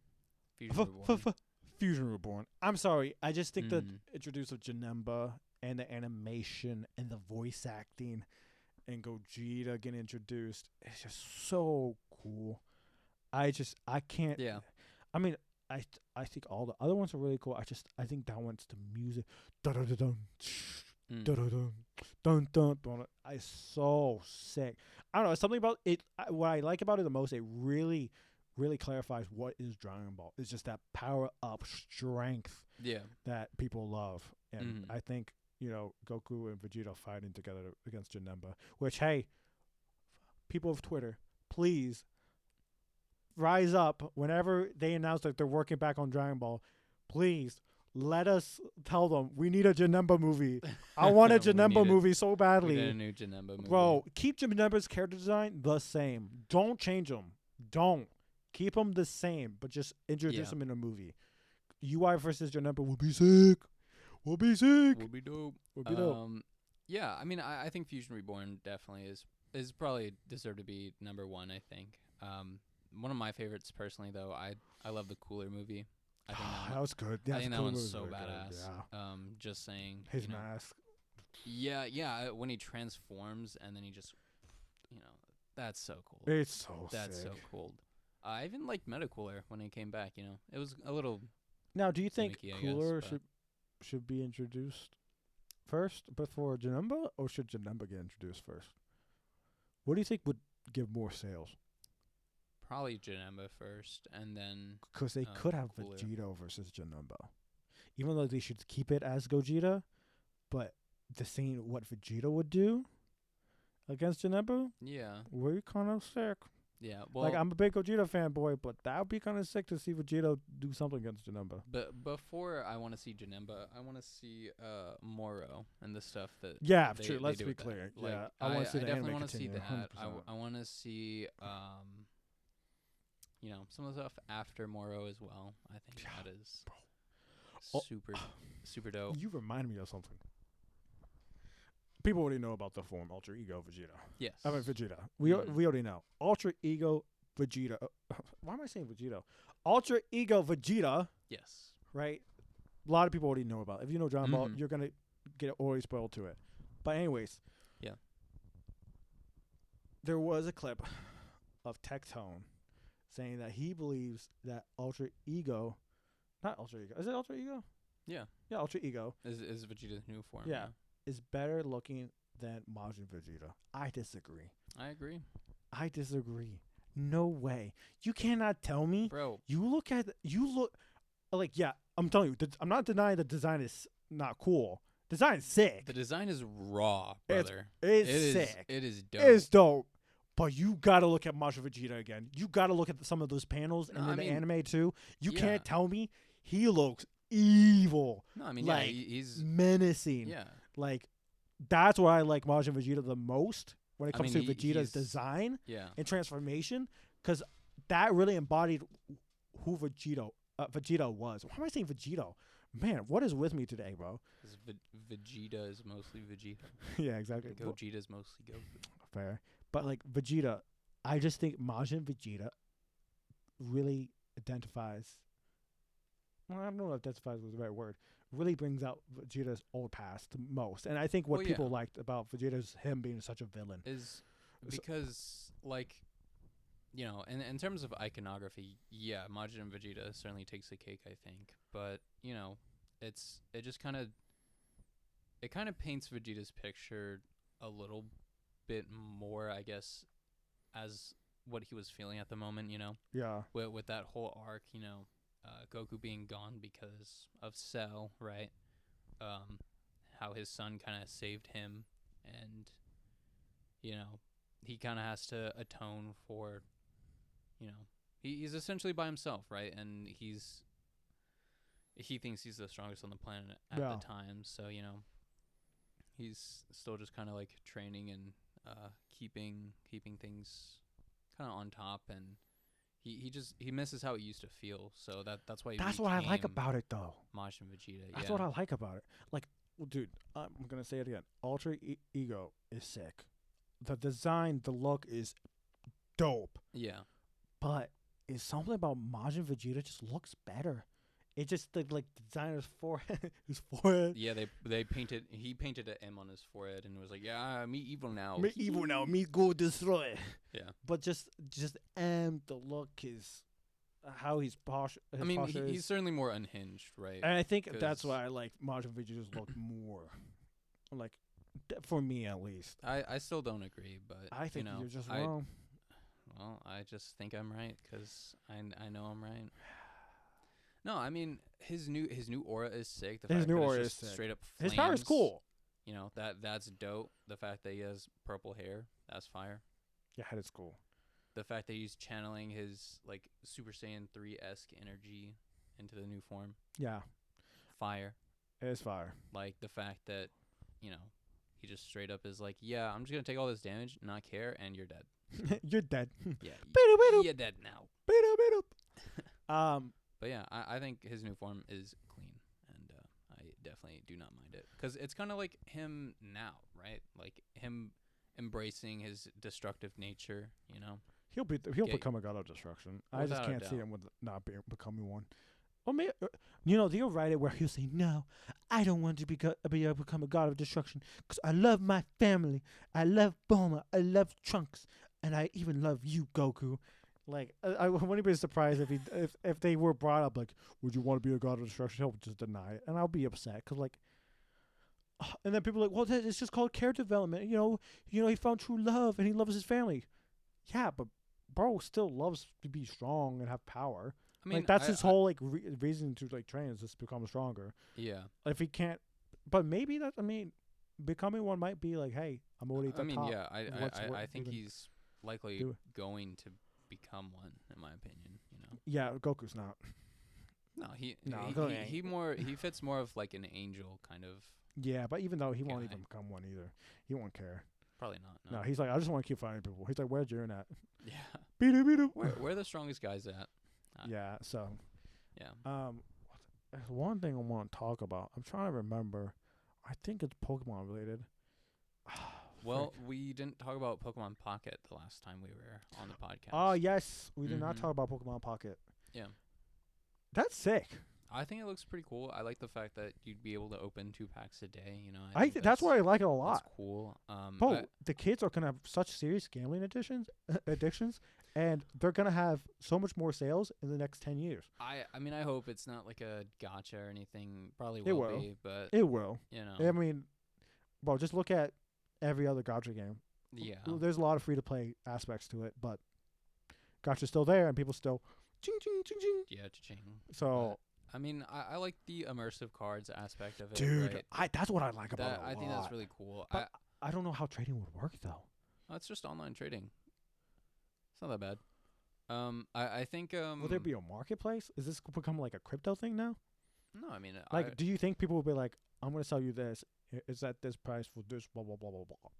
Fusion Reborn. I'm sorry. I just think the introduce of Janemba and the animation and the voice acting and Gogeta getting introduced, it's just so cool. I can't. Yeah. I mean, I think all the other ones are really cool. I think that one's the music. Dun dun dun dun dun dun dun. It's so sick. I don't know. Something about it. What I like about it the most, it really clarifies what is Dragon Ball. It's just that power up strength that people love. And I think, you know, Goku and Vegeta fighting together against Janemba, which, hey, people of Twitter, please rise up whenever they announce that they're working back on Dragon Ball. Please let us tell them we need a Janemba movie. I want a Janemba movie so badly. We need a new Janemba movie. Bro, keep Janemba's character design the same. Don't change them. Don't. Keep them the same, but just introduce them in a movie. UI versus Janemba would be sick. Would be dope. Would be dope. Yeah, I mean, I think Fusion Reborn definitely is probably deserved to be number one, I think. one of my favorites personally, though. I love the Cooler movie. I think That was good. Yeah, I think that Cooler one's was so really good, badass. Yeah. Just saying. His mask. Yeah. When he transforms and then he just, that's so cool. It's so That's sick. so cool. I even liked Metacooler when he came back. It was a little. Now, do you think gimmicky, I Cooler guess, should be introduced first before Janemba, or should Janemba get introduced first? What do you think would give more sales? Probably Janemba first, and then. Because they could have Cooler. Vegeta versus Janemba, even though they should keep it as Gogeta, but the seeing what Vegeta would do against Janemba, Yeah. would be kind of sick. Yeah. Well, Like, I'm a big Gogeta fanboy, but that would be kind of sick to see Vegeta do something against Janemba. But before I want to see Janemba, I want to see Moro and the stuff that. Yeah, they, true. they Let's do be with that. clear. Like, Yeah, I want to see the definitely anime want to see continue. that. 100%. I want to see some of the stuff after Moro as well. I think Yeah, that is Oh. super dope. You remind me of something. People already know about the form Ultra Ego Vegeta. Yes. I mean Vegeta. We already know Ultra Ego Vegeta. Why am I saying Vegeta? Ultra Ego Vegeta. Yes. Right. A lot of people already know about it. If you know Dragon Ball, Mhm. you're gonna get already spoiled to it. But anyways. Yeah. There was a clip of Tectone saying that he believes that Ultra Ego, not Ultra Ego, is it Ultra Ego? Yeah. Yeah, Ultra Ego Is Vegeta's new form? Yeah. is better looking than Majin Vegeta. I disagree. I agree, No way. You cannot tell me. bro. You look like, yeah, I'm telling you, I'm not denying the design is not cool. Design's sick. The design is raw, brother. It's sick. It is dope. It's dope. But you got to look at Majin Vegeta again. You got to look at some of those panels and No, then I the mean, anime too. You yeah. can't tell me he looks evil. No, I mean, like, he's menacing. yeah. Like, that's why I like Majin Vegeta the most when it I comes mean, to Vegeta's he's- design Yeah. and transformation, because that really embodied who Vegeta was. Why am I saying Vegeta? Man, what is with me today, bro? 'Cause Vegeta is mostly Vegeta. Yeah, exactly. Gogeta is mostly Goku. Fair. But like Vegeta, I just think Majin Vegeta really identifies. Well, I don't know if identifies was the right word. Really brings out Vegeta's old past the most, and I think what Well, people yeah. liked about Vegeta is him being such a villain. Is because like, in terms of iconography, yeah, Majin and Vegeta certainly takes the cake, I think. But it just kind of paints Vegeta's picture a little bit more, I guess, as what he was feeling at the moment. Yeah. With that whole arc, Goku being gone because of Cell, right? How his son kind of saved him, and he kind of has to atone for, he's essentially by himself, right? And he thinks he's the strongest on the planet at Yeah. the time, so he's still just kind of like training and keeping things kind of on top, and he misses how it used to feel, so that's why That's what I like about it, though. Majin Vegeta. That's yeah. what I like about it. Like, well, dude, I'm gonna say it again. Ultra Ego is sick. The design, the look is dope. Yeah. But is something about Majin Vegeta just looks better. It just the designer's forehead, his forehead. Yeah, he painted an M on his forehead and was like, "Yeah, me evil now." Me evil now, me go destroy. Yeah. But just the look is how he's posture. I mean, posture he's is. certainly more unhinged, right? And I think that's 'cause- why I like Majin Vegeta's look more. Like, for me at least. I still don't agree, but I think you're just I- wrong. Well, I just think I'm right because I know I'm right. No, I mean his new aura is sick. The His fact new that aura it's is just sick. straight up His power is flames, cool. That's dope. The fact that he has purple hair, that's fire. Yeah, that is cool. The fact that he's channeling his like Super Saiyan 3-esque energy into the new form, Yeah, fire. it is fire. Like the fact that he just straight up is like, yeah, I'm just gonna take all this damage, not care, and you're dead. You're dead. Yeah, Beep-a-beep. you're dead now. But yeah, I think his new form is clean, and I definitely do not mind it because it's kind of like him now, right? Like him embracing his destructive nature. He'll become a god of destruction. I just Without a can't see doubt. him with not becoming one. Or maybe they'll write it where he'll say, "No, I don't want to become a god of destruction because I love my family. I love Bulma. I love Trunks, and I even love you, Goku." Like I wouldn't be surprised if they were brought up like, "Would you want to be a god of destruction?" He'll just deny it, and I'll be upset because like. And then people are like, "Well, it's just called character development. He found true love and he loves his family." Yeah, but bro still loves to be strong and have power. I mean, Like that's his whole like reason to like train is just to become stronger. Yeah. If he can't, but maybe becoming one might be like, hey, I'm already at the top. Yeah, I think even he's likely do it. going to become one, in my opinion. Yeah, Goku's not. No, Goku he fits more of like an angel kind of. Yeah, but even though he won't guy. even become one either, he won't care. Probably not. No, he's like, I just want to keep fighting people. He's like, where's Jiren at? Yeah. Beat him. Where are the strongest guys at? Yeah. So. Yeah. There's one thing I want to talk about. I'm trying to remember. I think it's Pokemon related. Well, we didn't talk about Pokemon Pocket the last time we were on the podcast. Oh yes, we did not talk about Pokemon Pocket. Yeah. That's sick. I think it looks pretty cool. I like the fact that you'd be able to open 2 packs a day. That's why I like it a lot. That's cool. Bro, the kids are gonna have such serious gambling addictions, and they're gonna have so much more sales in the next 10 years. I hope it's not like a gotcha or anything. Probably It will will. be, but It will. I mean, bro, just look at every other gacha game. Yeah. There's a lot of free to play aspects to it, but gacha's still there, and people still ching ching ching ching. Yeah, cha-ching. So. I like the immersive cards aspect of it. Dude, right? that's what I like about it. I think that's really cool. But I don't know how trading would work though. It's just online trading. It's not that bad. I think Will there be a marketplace? Is this become like a crypto thing now? No, I mean, like, do you think people will be like, "I'm gonna sell you this. It's at this price for this blah blah blah blah blah."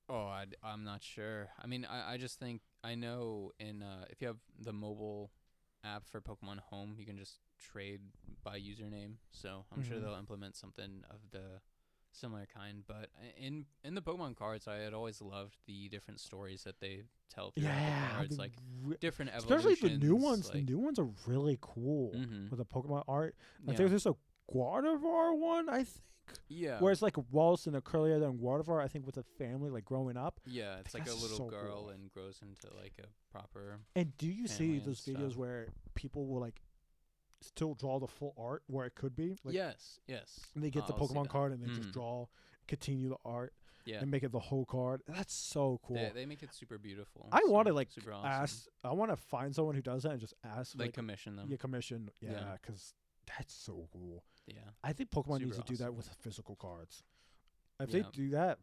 Oh, I'm not sure. I mean, I just think I know if you have the mobile app for Pokemon Home, you can just trade by username. So I'm sure they'll implement something of the similar kind. But in the Pokemon cards, I had always loved the different stories that they tell through the cards, like different evolutions. Especially the new ones. The new ones are really cool with the Pokemon art. I think there's a Gardevoir one, I think. Yeah. Where it's like Wallace and Acrylia, then Gardevoir, I think, with a family, like growing up. Yeah, it's like a little so girl cool. and grows into like a proper. And do you see those videos stuff. where people will like still draw the full art where it could be? Like, yes. And they get the Pokemon card and they just continue the art. Yeah. And make it the whole card. That's so cool. They make it super beautiful. I want to like super awesome. ask. I want to find someone who does that and just ask. They commission them. Yeah, commission. Yeah, because that's so cool. Yeah. I think Pokemon Super needs to do that awesome. with physical cards. If they do that,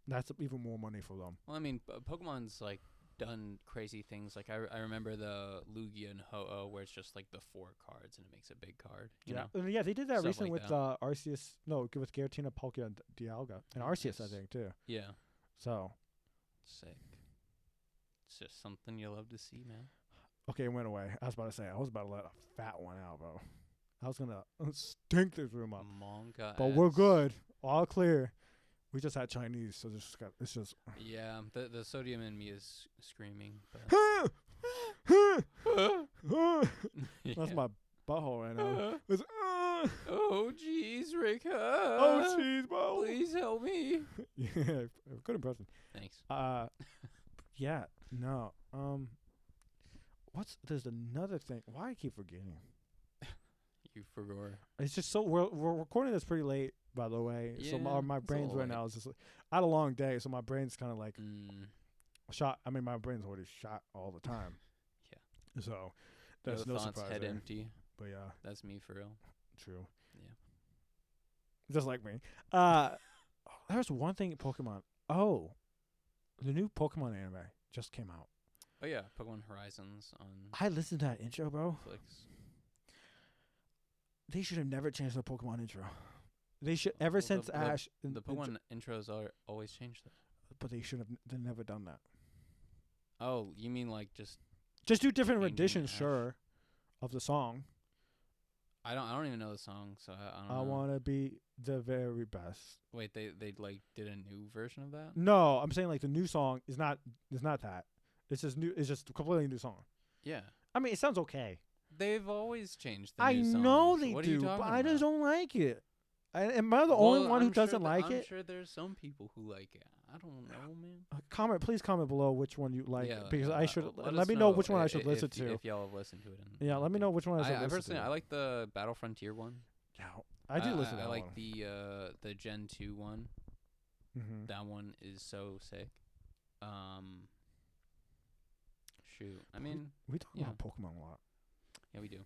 that's even more money for them. Well, I mean, Pokemon's like done crazy things. Like I remember the Lugia and Ho-Oh where it's just like the 4 cards and it makes a big card. You know? Yeah, they did that Stuff recently like with that. Arceus. No, with Giratina, Palkia, and Dialga, and Arceus, I think too. Yeah. So Sick. It's just something you love to see, man. okay, it went away. I was about to let a fat one out, bro. I was gonna stink this room up. Manga. But we're good. All clear. We just had Chinese, so it's just. Yeah, the sodium in me is screaming. That's my butthole right now. It's, oh, jeez, Rika. Oh, jeez, bro. Please help me. Yeah, good impression. Thanks. Yeah, no. There's another thing. Why I keep forgetting? You forgot. It's just so we're recording this pretty late, by the way. Yeah, so my brain's right now is just I had a long day, so my brain's kind of like shot. I mean, my brain's already shot all the time. Yeah. So there's no surprise head there. empty. But yeah, that's me for real. True. Yeah. Just like me. There's one thing in Pokemon. Oh, the new Pokemon anime just came out. Oh yeah, Pokemon Horizons on. I listened to that intro, bro. Netflix. They should have never changed the Pokemon intro. They should since Ash. The Pokemon intros are always changed that. But they should have. They never done that. Oh, you mean like just do different changing renditions, Ash? sure, of the song. I don't even know the song, so I don't know. I wanna be the very best. Wait, they like did a new version of that? No, I'm saying like the new song is not that. It's just new. It's just a completely new song. Yeah. I mean, it sounds okay. They've always changed the I new songs. know they What do, are you but talking I about? just don't like it. Am I the only one who doesn't like I'm it? sure there's some people who like it. I don't know, man. Please comment below which one you like, Yeah, because I should let let us me know which one I should if, listen to. If y'all have listened to it. Yeah, let me know which one I should I listen personally, to. I like the Battle Frontier one. Yeah, I do listen to that I like one. the Gen 2 one. Mm-hmm. That one is so sick. Shoot. I mean, we talk about Pokemon a lot. Yeah, we do.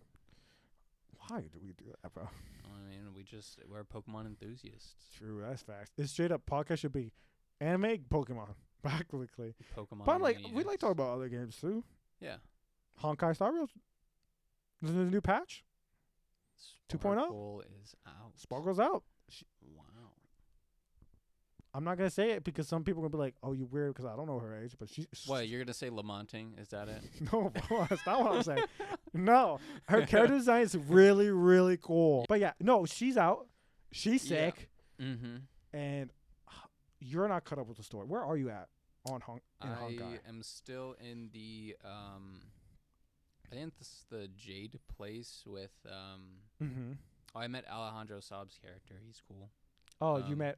Why do we do that, bro? I mean, we're Pokemon enthusiasts. True, that's facts. It's straight up podcast should be anime Pokemon. Practically. Pokemon. But like we like talking about other games too. Yeah. Honkai Star Rail. There's a new patch. 2.0. Sparkle is out. Sparkle's out. Wow. I'm not gonna say it because some people are gonna be like, "Oh, you weird," because I don't know her age. But she's what, you're gonna say Lamonting? Is that it? No, that's not what I'm saying. No, her character design is really, really cool. But yeah, no, she's out. She's sick. Yeah. Mm-hmm. And you're not caught up with the story. Where are you at on Honkai? I am still in the I think this is the Jade place with Mm-hmm. Oh, I met Alejandro Saab's character. He's cool. Oh, you met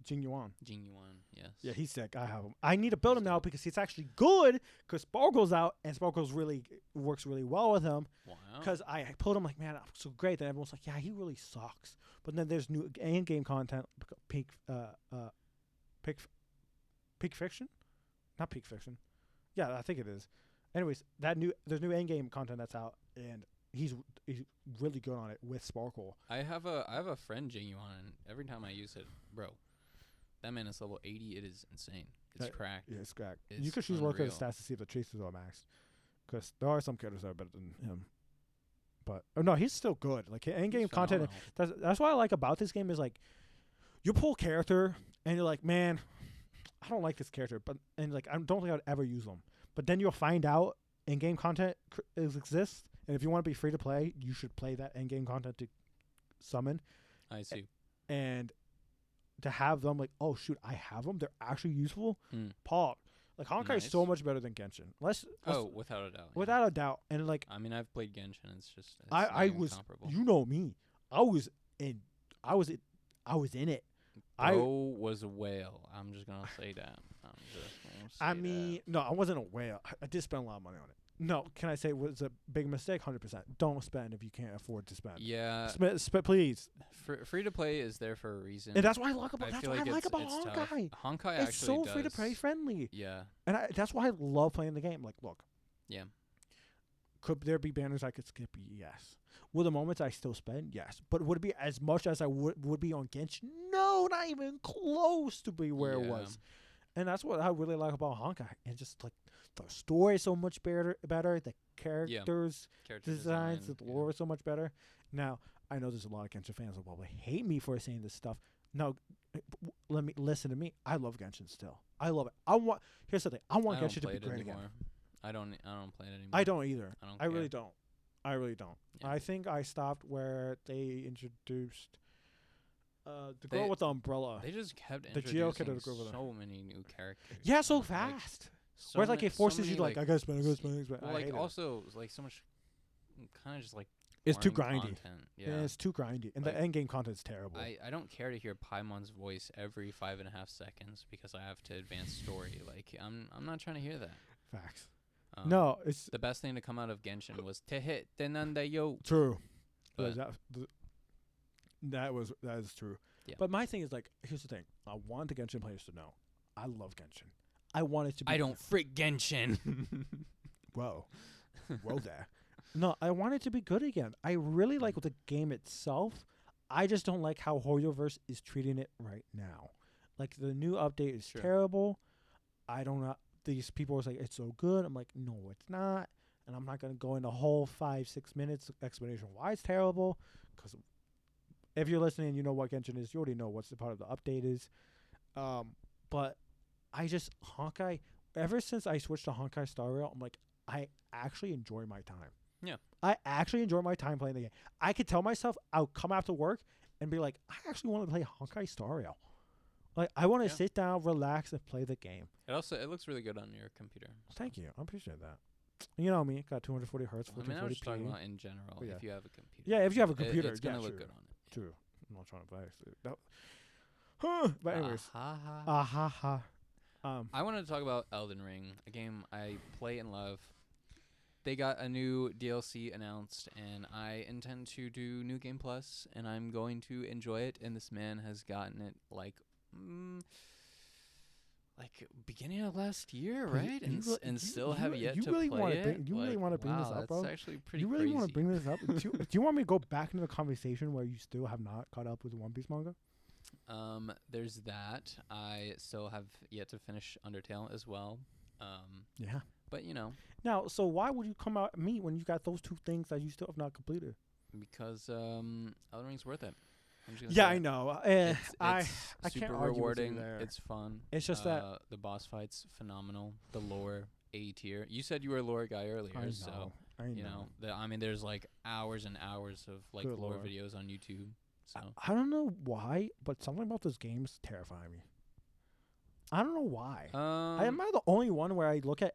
Jing Yuan. Jing Yuan, yes. Yeah, he's sick. I have him. I need to build him now because he's actually good. Because Sparkle's out, and Sparkle's really works really well with him. Wow. Because I pulled him like, man, I'm so great. Then everyone's like, yeah, he really sucks. But then there's new in-game content. Peak Fiction, not Peak Fiction. Yeah, I think it is. Anyways, there's new in-game content that's out, and he's really good on it with Sparkle. I have a friend Jing Yuan, and every time I use it, bro, that man is level 80. It is insane. It's cracked. Yeah, it's cracked. It's You could choose look at his stats to see if the chases are maxed, because there are some characters that are better than him. But no, he's still good. Like in-game content. That's what I like about this game is like, you pull character and you're like, man, I don't like this character, and like I don't think I'd ever use them. But then you'll find out in-game content exists, and if you want to be free to play, you should play that in-game content to summon. I see. And to have them like, oh shoot, I have them. They're actually useful. Paul, like Honkai is so much better than Genshin. Without a doubt. Without a doubt, and like I mean, I've played Genshin. It's just I was comparable. You know me. I was in it. Bro was a whale. I'm just gonna say that. No, I wasn't a whale. I did spend a lot of money on it. No, can I say it was a big mistake? 100%. Don't spend if you can't afford to spend. Yeah. Spend, please. Free to play is there for a reason. And that's what I like about Honkai. Honkai it's actually so free to play friendly. Yeah. And that's why I love playing the game. Like, look. Yeah. Could there be banners I could skip? Yes. Will the moments I still spend? Yes. But would it be as much as I would be on Genshin? No, not even close to be where it was. And that's what I really like about Honkai. And just like the story is so much better. The characters, designs, the lore is so much better. Now, I know there's a lot of Genshin fans who probably hate me for saying this stuff. No, listen to me. I love Genshin still. I love it. Here's the thing. I want Genshin to be great again. I don't play it anymore. I don't either. I really don't. Yeah. I think I stopped where they introduced the girl with the umbrella. They just kept introducing so many new characters. Yeah, so fast. Where like it forces you to like, I gotta spend. Well, like also like so much, kind of just like. It's too grindy. Content. Yeah, it's too grindy, and the end game content is terrible. I don't care to hear Paimon's voice every 5.5 seconds because I have to advance story. Like I'm not trying to hear that. Facts. No, it's the best thing to come out of Genshin was to hit Denanda yo. True. That is true. Yeah. But my thing is like, here's the thing. I want the Genshin players to know. I love Genshin. I want it to be. I don't freak Genshin. Whoa there. No, I want it to be good again. I really like the game itself. I just don't like how Hoyoverse is treating it right now. Like the new update is terrible. I don't know. These people are like, it's so good. I'm like, no, it's not. And I'm not going to go into a whole 5-6 minutes explanation why it's terrible. Because if you're listening, you know what Genshin is. You already know what's the part of the update is. But Honkai, ever since I switched to Honkai Star Rail, I'm like, I actually enjoy my time. Yeah. I actually enjoy my time playing the game. I could tell myself I'll come after work and be like, I actually want to play Honkai Star Rail. Like I want to Yeah. sit down, relax, and play the game. It looks really good on your computer. So. Thank you. I appreciate that. You know me, got 240 hertz, I mean, I was just talking 1440p. about in general. Yeah. If you have a computer. Yeah, if you have a computer, it's gonna yeah, look true. good on it. True. I'm not trying to flex it. But anyways, ha. I wanted to talk about Elden Ring, a game I play and love. They got a new DLC announced, and I intend to do New Game Plus, and I'm going to enjoy it. And this man has gotten it like beginning of last year, right? And still have yet to play it. You really want to bring this up, bro? That's actually pretty. You really crazy. want to bring this up? do you want me to go back into the conversation where you still have not caught up with the One Piece manga? There's that. I still have yet to finish Undertale as well. Yeah. But you know. Now, so why would you come out at me when you got those two things that you still have not completed? Because Elden Ring's worth it. Yeah, I know. It's I super can't argue with you rewarding. there. It's fun. It's just that the boss fight's phenomenal. The lore A tier. You said you were a lore guy earlier, I know. so I know. you know. I mean, there's like hours and hours of like Good lore Lord. videos on YouTube. So I don't know why, but something about this game's terrifying me. I don't know why. Am I the only one where I look at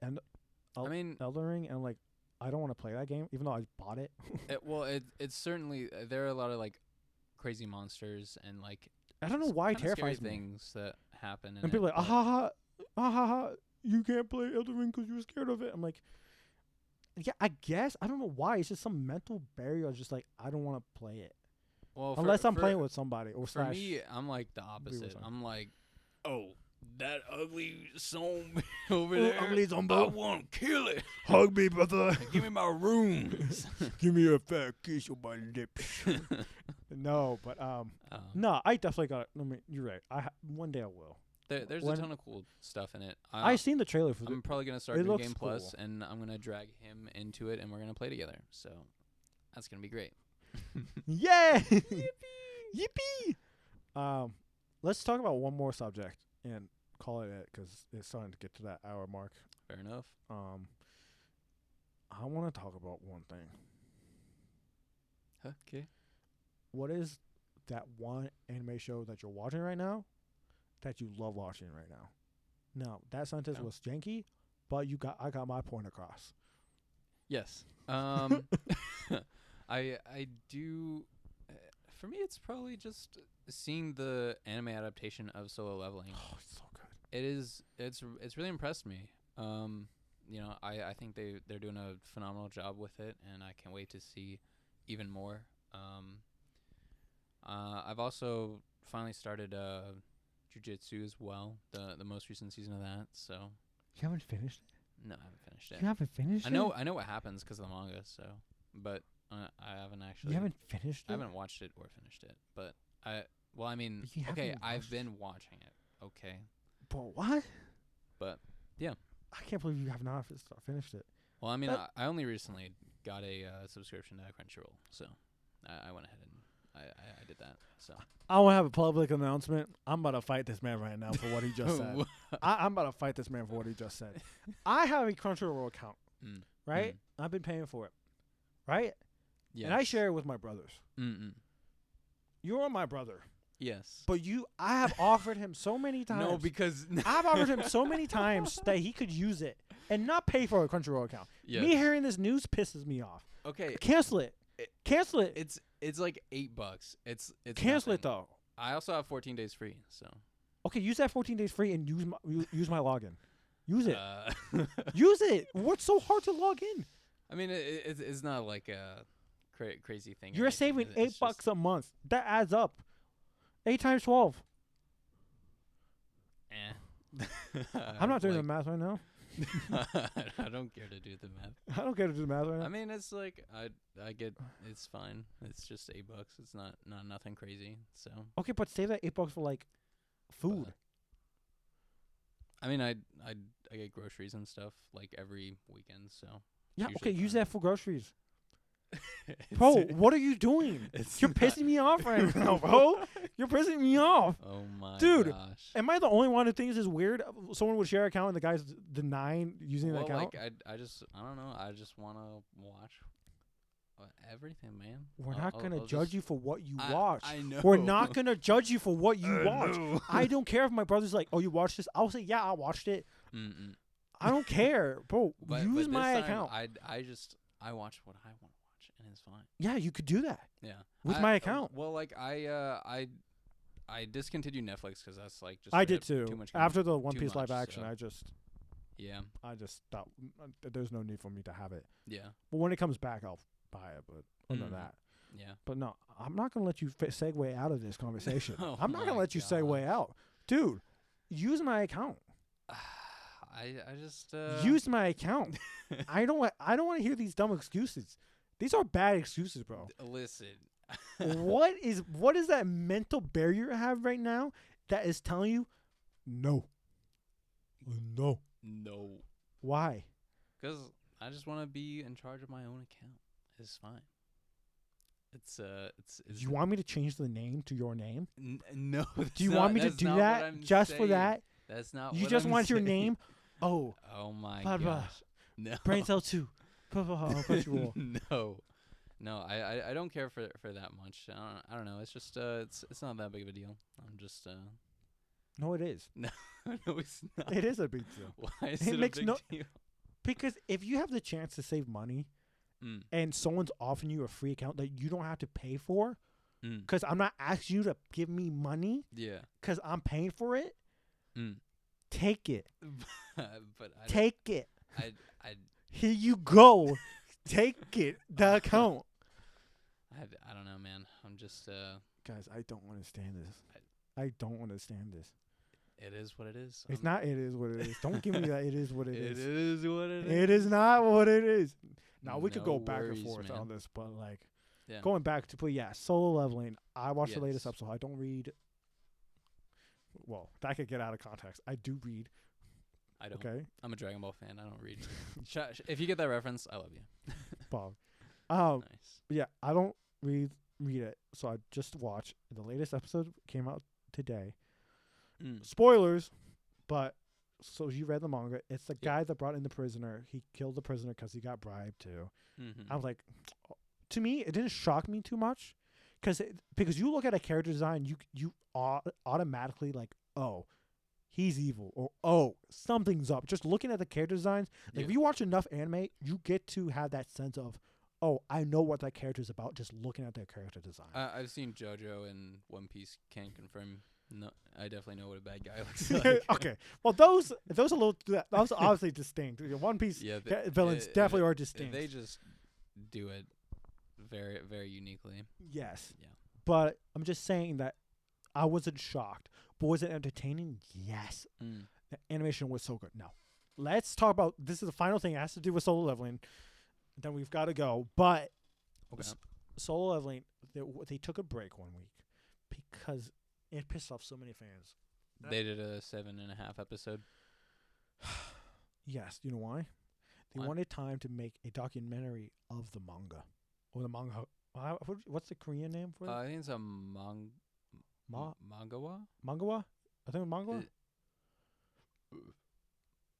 I mean, Elden Ring and like I don't want to play that game, even though I bought it? it's certainly there are a lot of like crazy monsters and like I don't know why it kinda terrifies scary me. things that happen. And people are like, ah, you can't play Elden Ring because you're scared of it. I'm like, yeah, I guess. I don't know why. It's just some mental barrier. Just like, I don't want to play it. Well, unless I'm playing with somebody. Or for me, I'm like the opposite. I'm like, oh, that ugly zombie over there. Ugly zombie. I want to kill it. Hug me, brother. Give me my rooms. Give me a fat kiss on my lips. No, but no, I definitely got it. I mean, you're right. One day I will. There's a ton of cool stuff in it. I seen the trailer for it. I'm probably gonna start It New looks Game Plus, cool. and I'm gonna drag him into it, and we're gonna play together. So that's gonna be great. Yeah. Yippee. Let's talk about one more subject and call it because it's starting to get to that hour mark. Fair enough. I want to talk about one thing. Okay. What is that one anime show that you're watching right now that you love watching right now? No, that sentence was janky, but I got my point across. Yes. I do. For me, it's probably just seeing the anime adaptation of Solo Leveling. Oh, it's so good. It is. It's really impressed me. You know, I think they're doing a phenomenal job with it, and I can't wait to see even more. I've also finally started Jujutsu as well, the most recent season of that. So You haven't finished it? no, I haven't finished it. You haven't finished I know what happens because of the manga. So, but I haven't actually. You haven't finished it? I haven't watched it or finished it, but I mean, You okay, haven't I've watched been watching it. Okay, But what? but yeah. I can't believe you have not finished it. Well, I mean, That- I only recently got a subscription to Crunchyroll, so I went ahead and I did that. So I want to have a public announcement. I'm about to fight this man right now for what he just said. I'm about to fight this man for what he just said. I have a Crunchyroll account, right? I've been paying for it, right? Yes. And I share it with my brothers. Mm-mm. You're my brother. Yes. But I have offered him so many times. No, because I've offered him so many times that he could use it and not pay for a Crunchyroll account. yes. Me hearing this news pisses me off. Okay, Cancel it. Cancel it. it's like $8. It's Cancel it nothing. though. I also have 14 days free, so Okay, use that 14 days free and use my login. Use it. Uh, Use it. What's so hard to log in? I mean, it's not like a crazy thing. or You're anything. saving It's $8 just- a month. That adds up. 8 times 12. I'm not doing the math right now. I don't care to do the math. I don't care to do the math right now. I mean, it's like I get it's fine. It's just $8. It's not nothing crazy. So Okay, but save that $8 for like food. I mean, I get groceries and stuff like every weekend. So Yeah, usually okay, use fine. that for groceries. It's- Bro, what are you doing? it's You're not- pissing me off right now, bro. You're pissing me off. Oh my Dude, gosh. Am I the only one who thinks it's weird? Someone would share an account and the guy's denying using the Well, account? like I don't know. I just want to watch Everything, man. We're not gonna I'll judge just- you for what you watch. I know. We're not gonna judge you for what you watch. know. I don't care if my brother's like, "Oh, you watched this?" I'll say, "Yeah, I watched it." Mm-mm. I don't care, bro. But Use this my time, account. I watch what I want to watch, and it's fine. Yeah, you could do that Yeah. with my account. Well, like I discontinued Netflix because that's like just I straight did up too. too much After the One too Piece live much, action, so. I Yeah. just thought there's no need for me to have it. Yeah. But when it comes back, I'll buy it. But other than Mm. that, Yeah. but no, I'm not gonna let you segue out of this conversation. Oh I'm not gonna my let you segue gosh. out, dude. Use my account. I just Use my account. I don't want to hear these dumb excuses. These are bad excuses, bro. listen. what is that mental barrier you have right now that is telling you no? No. No. Why? Because I just want to be in charge of my own account. It's fine. It's You want me to change the name to your name? no. Do you want me to do that just for that? That's not. You what just I'm want your saying. name? Oh, Oh my blah, blah. gosh. No. Brain Cell 2. Crunchyroll. No, I don't care for that much. I don't know. It's just it's not that big of a deal. I'm just No, it is. no, it's not. It is a big deal. Why is It it, makes a big no- deal? Because if you have the chance to save money Mm, and someone's offering you a free account that you don't have to pay for, mm, because I'm not asking you to give me money yeah. because I'm paying for it, Mm. take it. But Take it. I Here you go. Take it. The account. I don't know, man. I'm just Guys, I don't understand this. I don't understand this. it is what it is. It's not it is what it is. Don't give me that it is what it It is. is what it is. It is not what it is. Now, we could No go back worries, and forth man. on this, but like Yeah. going back to, but yeah, solo leveling. I watched the latest Yes. episode. I don't read. Well, that could get out of context. I do read. I don't. Okay, I'm a Dragon Ball fan. I don't read. If you get that reference, I love you. Bob. Nice. Yeah, I don't read it, so I just watched the latest episode. Came out today. Mm. Spoilers, but so you read the manga. It's the Yeah. guy that brought in the prisoner. He killed the prisoner because he got bribed too. Mm-hmm. I was like, to me, it didn't shock me too much, because you look at a character design, you automatically like, oh, he's evil, or oh, something's up. Just looking at the character designs, like if you watch enough anime, you get to have that sense of, oh, I know what that character's about just looking at their character design. I've seen JoJo and One Piece. Can't confirm. No, I definitely know what a bad guy looks like. Okay, well those are a little those are obviously distinct. One Piece Yeah, villains definitely are distinct. They just do it very, very uniquely. Yes. Yeah. But I'm just saying that I wasn't shocked. But was it entertaining? Yes. Mm. The animation was so good. No. Let's talk about, this is the final thing. It has to do with solo leveling. Then we've got to go. But Okay. solo leveling, they took a break 1 week because it pissed off so many fans. They did a 7.5 episode. Yes. You know why? They Why? wanted time to make a documentary of the manga. Or the manga. What's the Korean name for it? I think it's a Ma- mangawa. Mangawa? I think mangawa.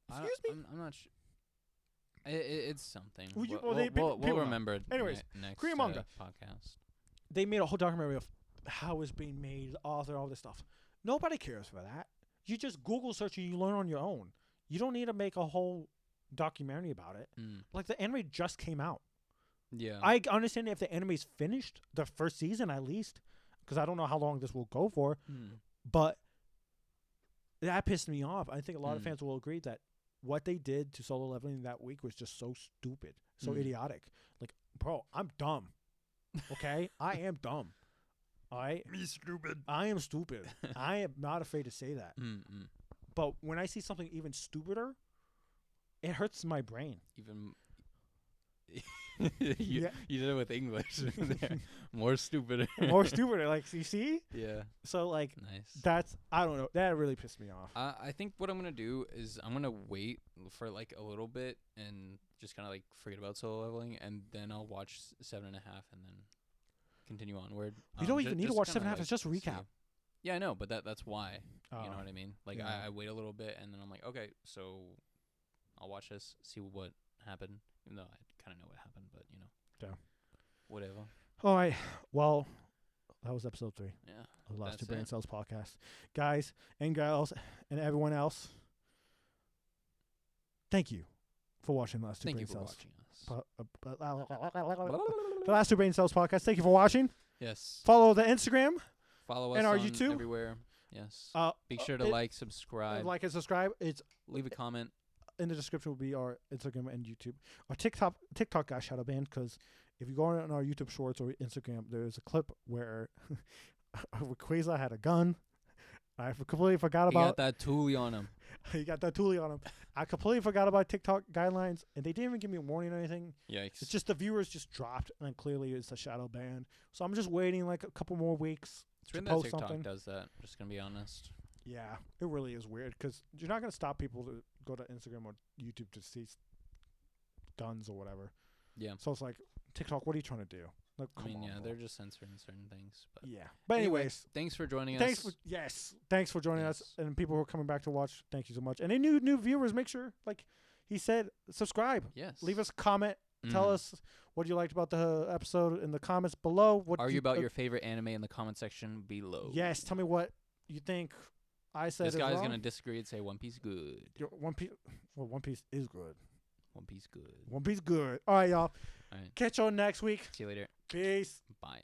Excuse me? I'm not sure. It's something. Well, you- We'll, well, they- we'll people know. remember it Anyways, next Korean manga. podcast. They made a whole documentary of how it's being made, the author, all this stuff. Nobody cares for that. You just Google search and you learn on your own. You don't need to make a whole documentary about it. Mm. Like the anime just came out. Yeah. I understand if the anime's finished, the first season at least, because I don't know how long this will go for. Mm. But that pissed me off. I think a lot of Mm. fans will agree that what they did to solo leveling that week was just so stupid, so Mm. idiotic. Like, bro, I'm dumb. Okay? I am dumb. All right? Me stupid. I am stupid. I am not afraid to say that. Mm-mm. But when I see something even stupider, it hurts my brain. Even Yeah. you did it with English. there. More stupid. More stupider. Like, you see? Yeah. So, like, Nice. I don't know. That really pissed me off. I think what I'm gonna do is I'm gonna wait for like a little bit and just kind of like forget about solo leveling, and then I'll watch 7.5 and then continue onward. You don't even need to watch kinda, 7.5. It's just a see. recap. Yeah, I know, but that's why. You know Oh. what I mean? Like Yeah. I wait a little bit and then I'm like, okay, so I'll watch this, see what happened. Even though I kind of know what happened, but you know. whatever. All right. Well, that was episode 3 Yeah. of the Last Two That's Brain it. Cells podcast. Guys and girls and everyone else, thank you for watching the Last Two Thank Brain you for Cells. watching us. The Last Two Brain Cells podcast. Thank you for watching. Yes. Follow the Instagram. Follow us and our on YouTube. everywhere. Yes. Be sure to like, subscribe, like and subscribe. It's leave a comment. in the description will be our Instagram and YouTube. Our TikTok got shadow banned because if you go on our YouTube Shorts or Instagram, there's a clip where Rayquaza had a gun. I completely forgot about. He got that toolie on him. He got that toolie on him. I completely forgot about TikTok guidelines, and they didn't even give me a warning or anything. Yikes. It's just the viewers just dropped, and clearly it's a shadow ban. So I'm just waiting like a couple more weeks It's to weird that post TikTok something. does that. Just gonna be honest. Yeah, it really is weird because you're not gonna stop people to go to Instagram or YouTube to see guns or whatever. Yeah. So it's like TikTok, what are you trying to do? Like, I come mean, on, yeah, bro. they're just censoring certain things. But Yeah. But Anyway, anyways, thanks for joining thanks us. thanks for joining us, and people who are coming back to watch. Thank you so much. And any new viewers, make sure, like he said, subscribe. Yes. Leave us a comment. Tell us what you liked about the episode in the comments below. What Argue about your favorite anime in the comment section below. Yes, tell me what you think. I said This is guy's wrong. gonna disagree and say One Piece good. One Piece. Well, One Piece is good. One Piece good. One Piece good. All right, y'all. All right. Catch y'all next week. See you later. Peace. Bye.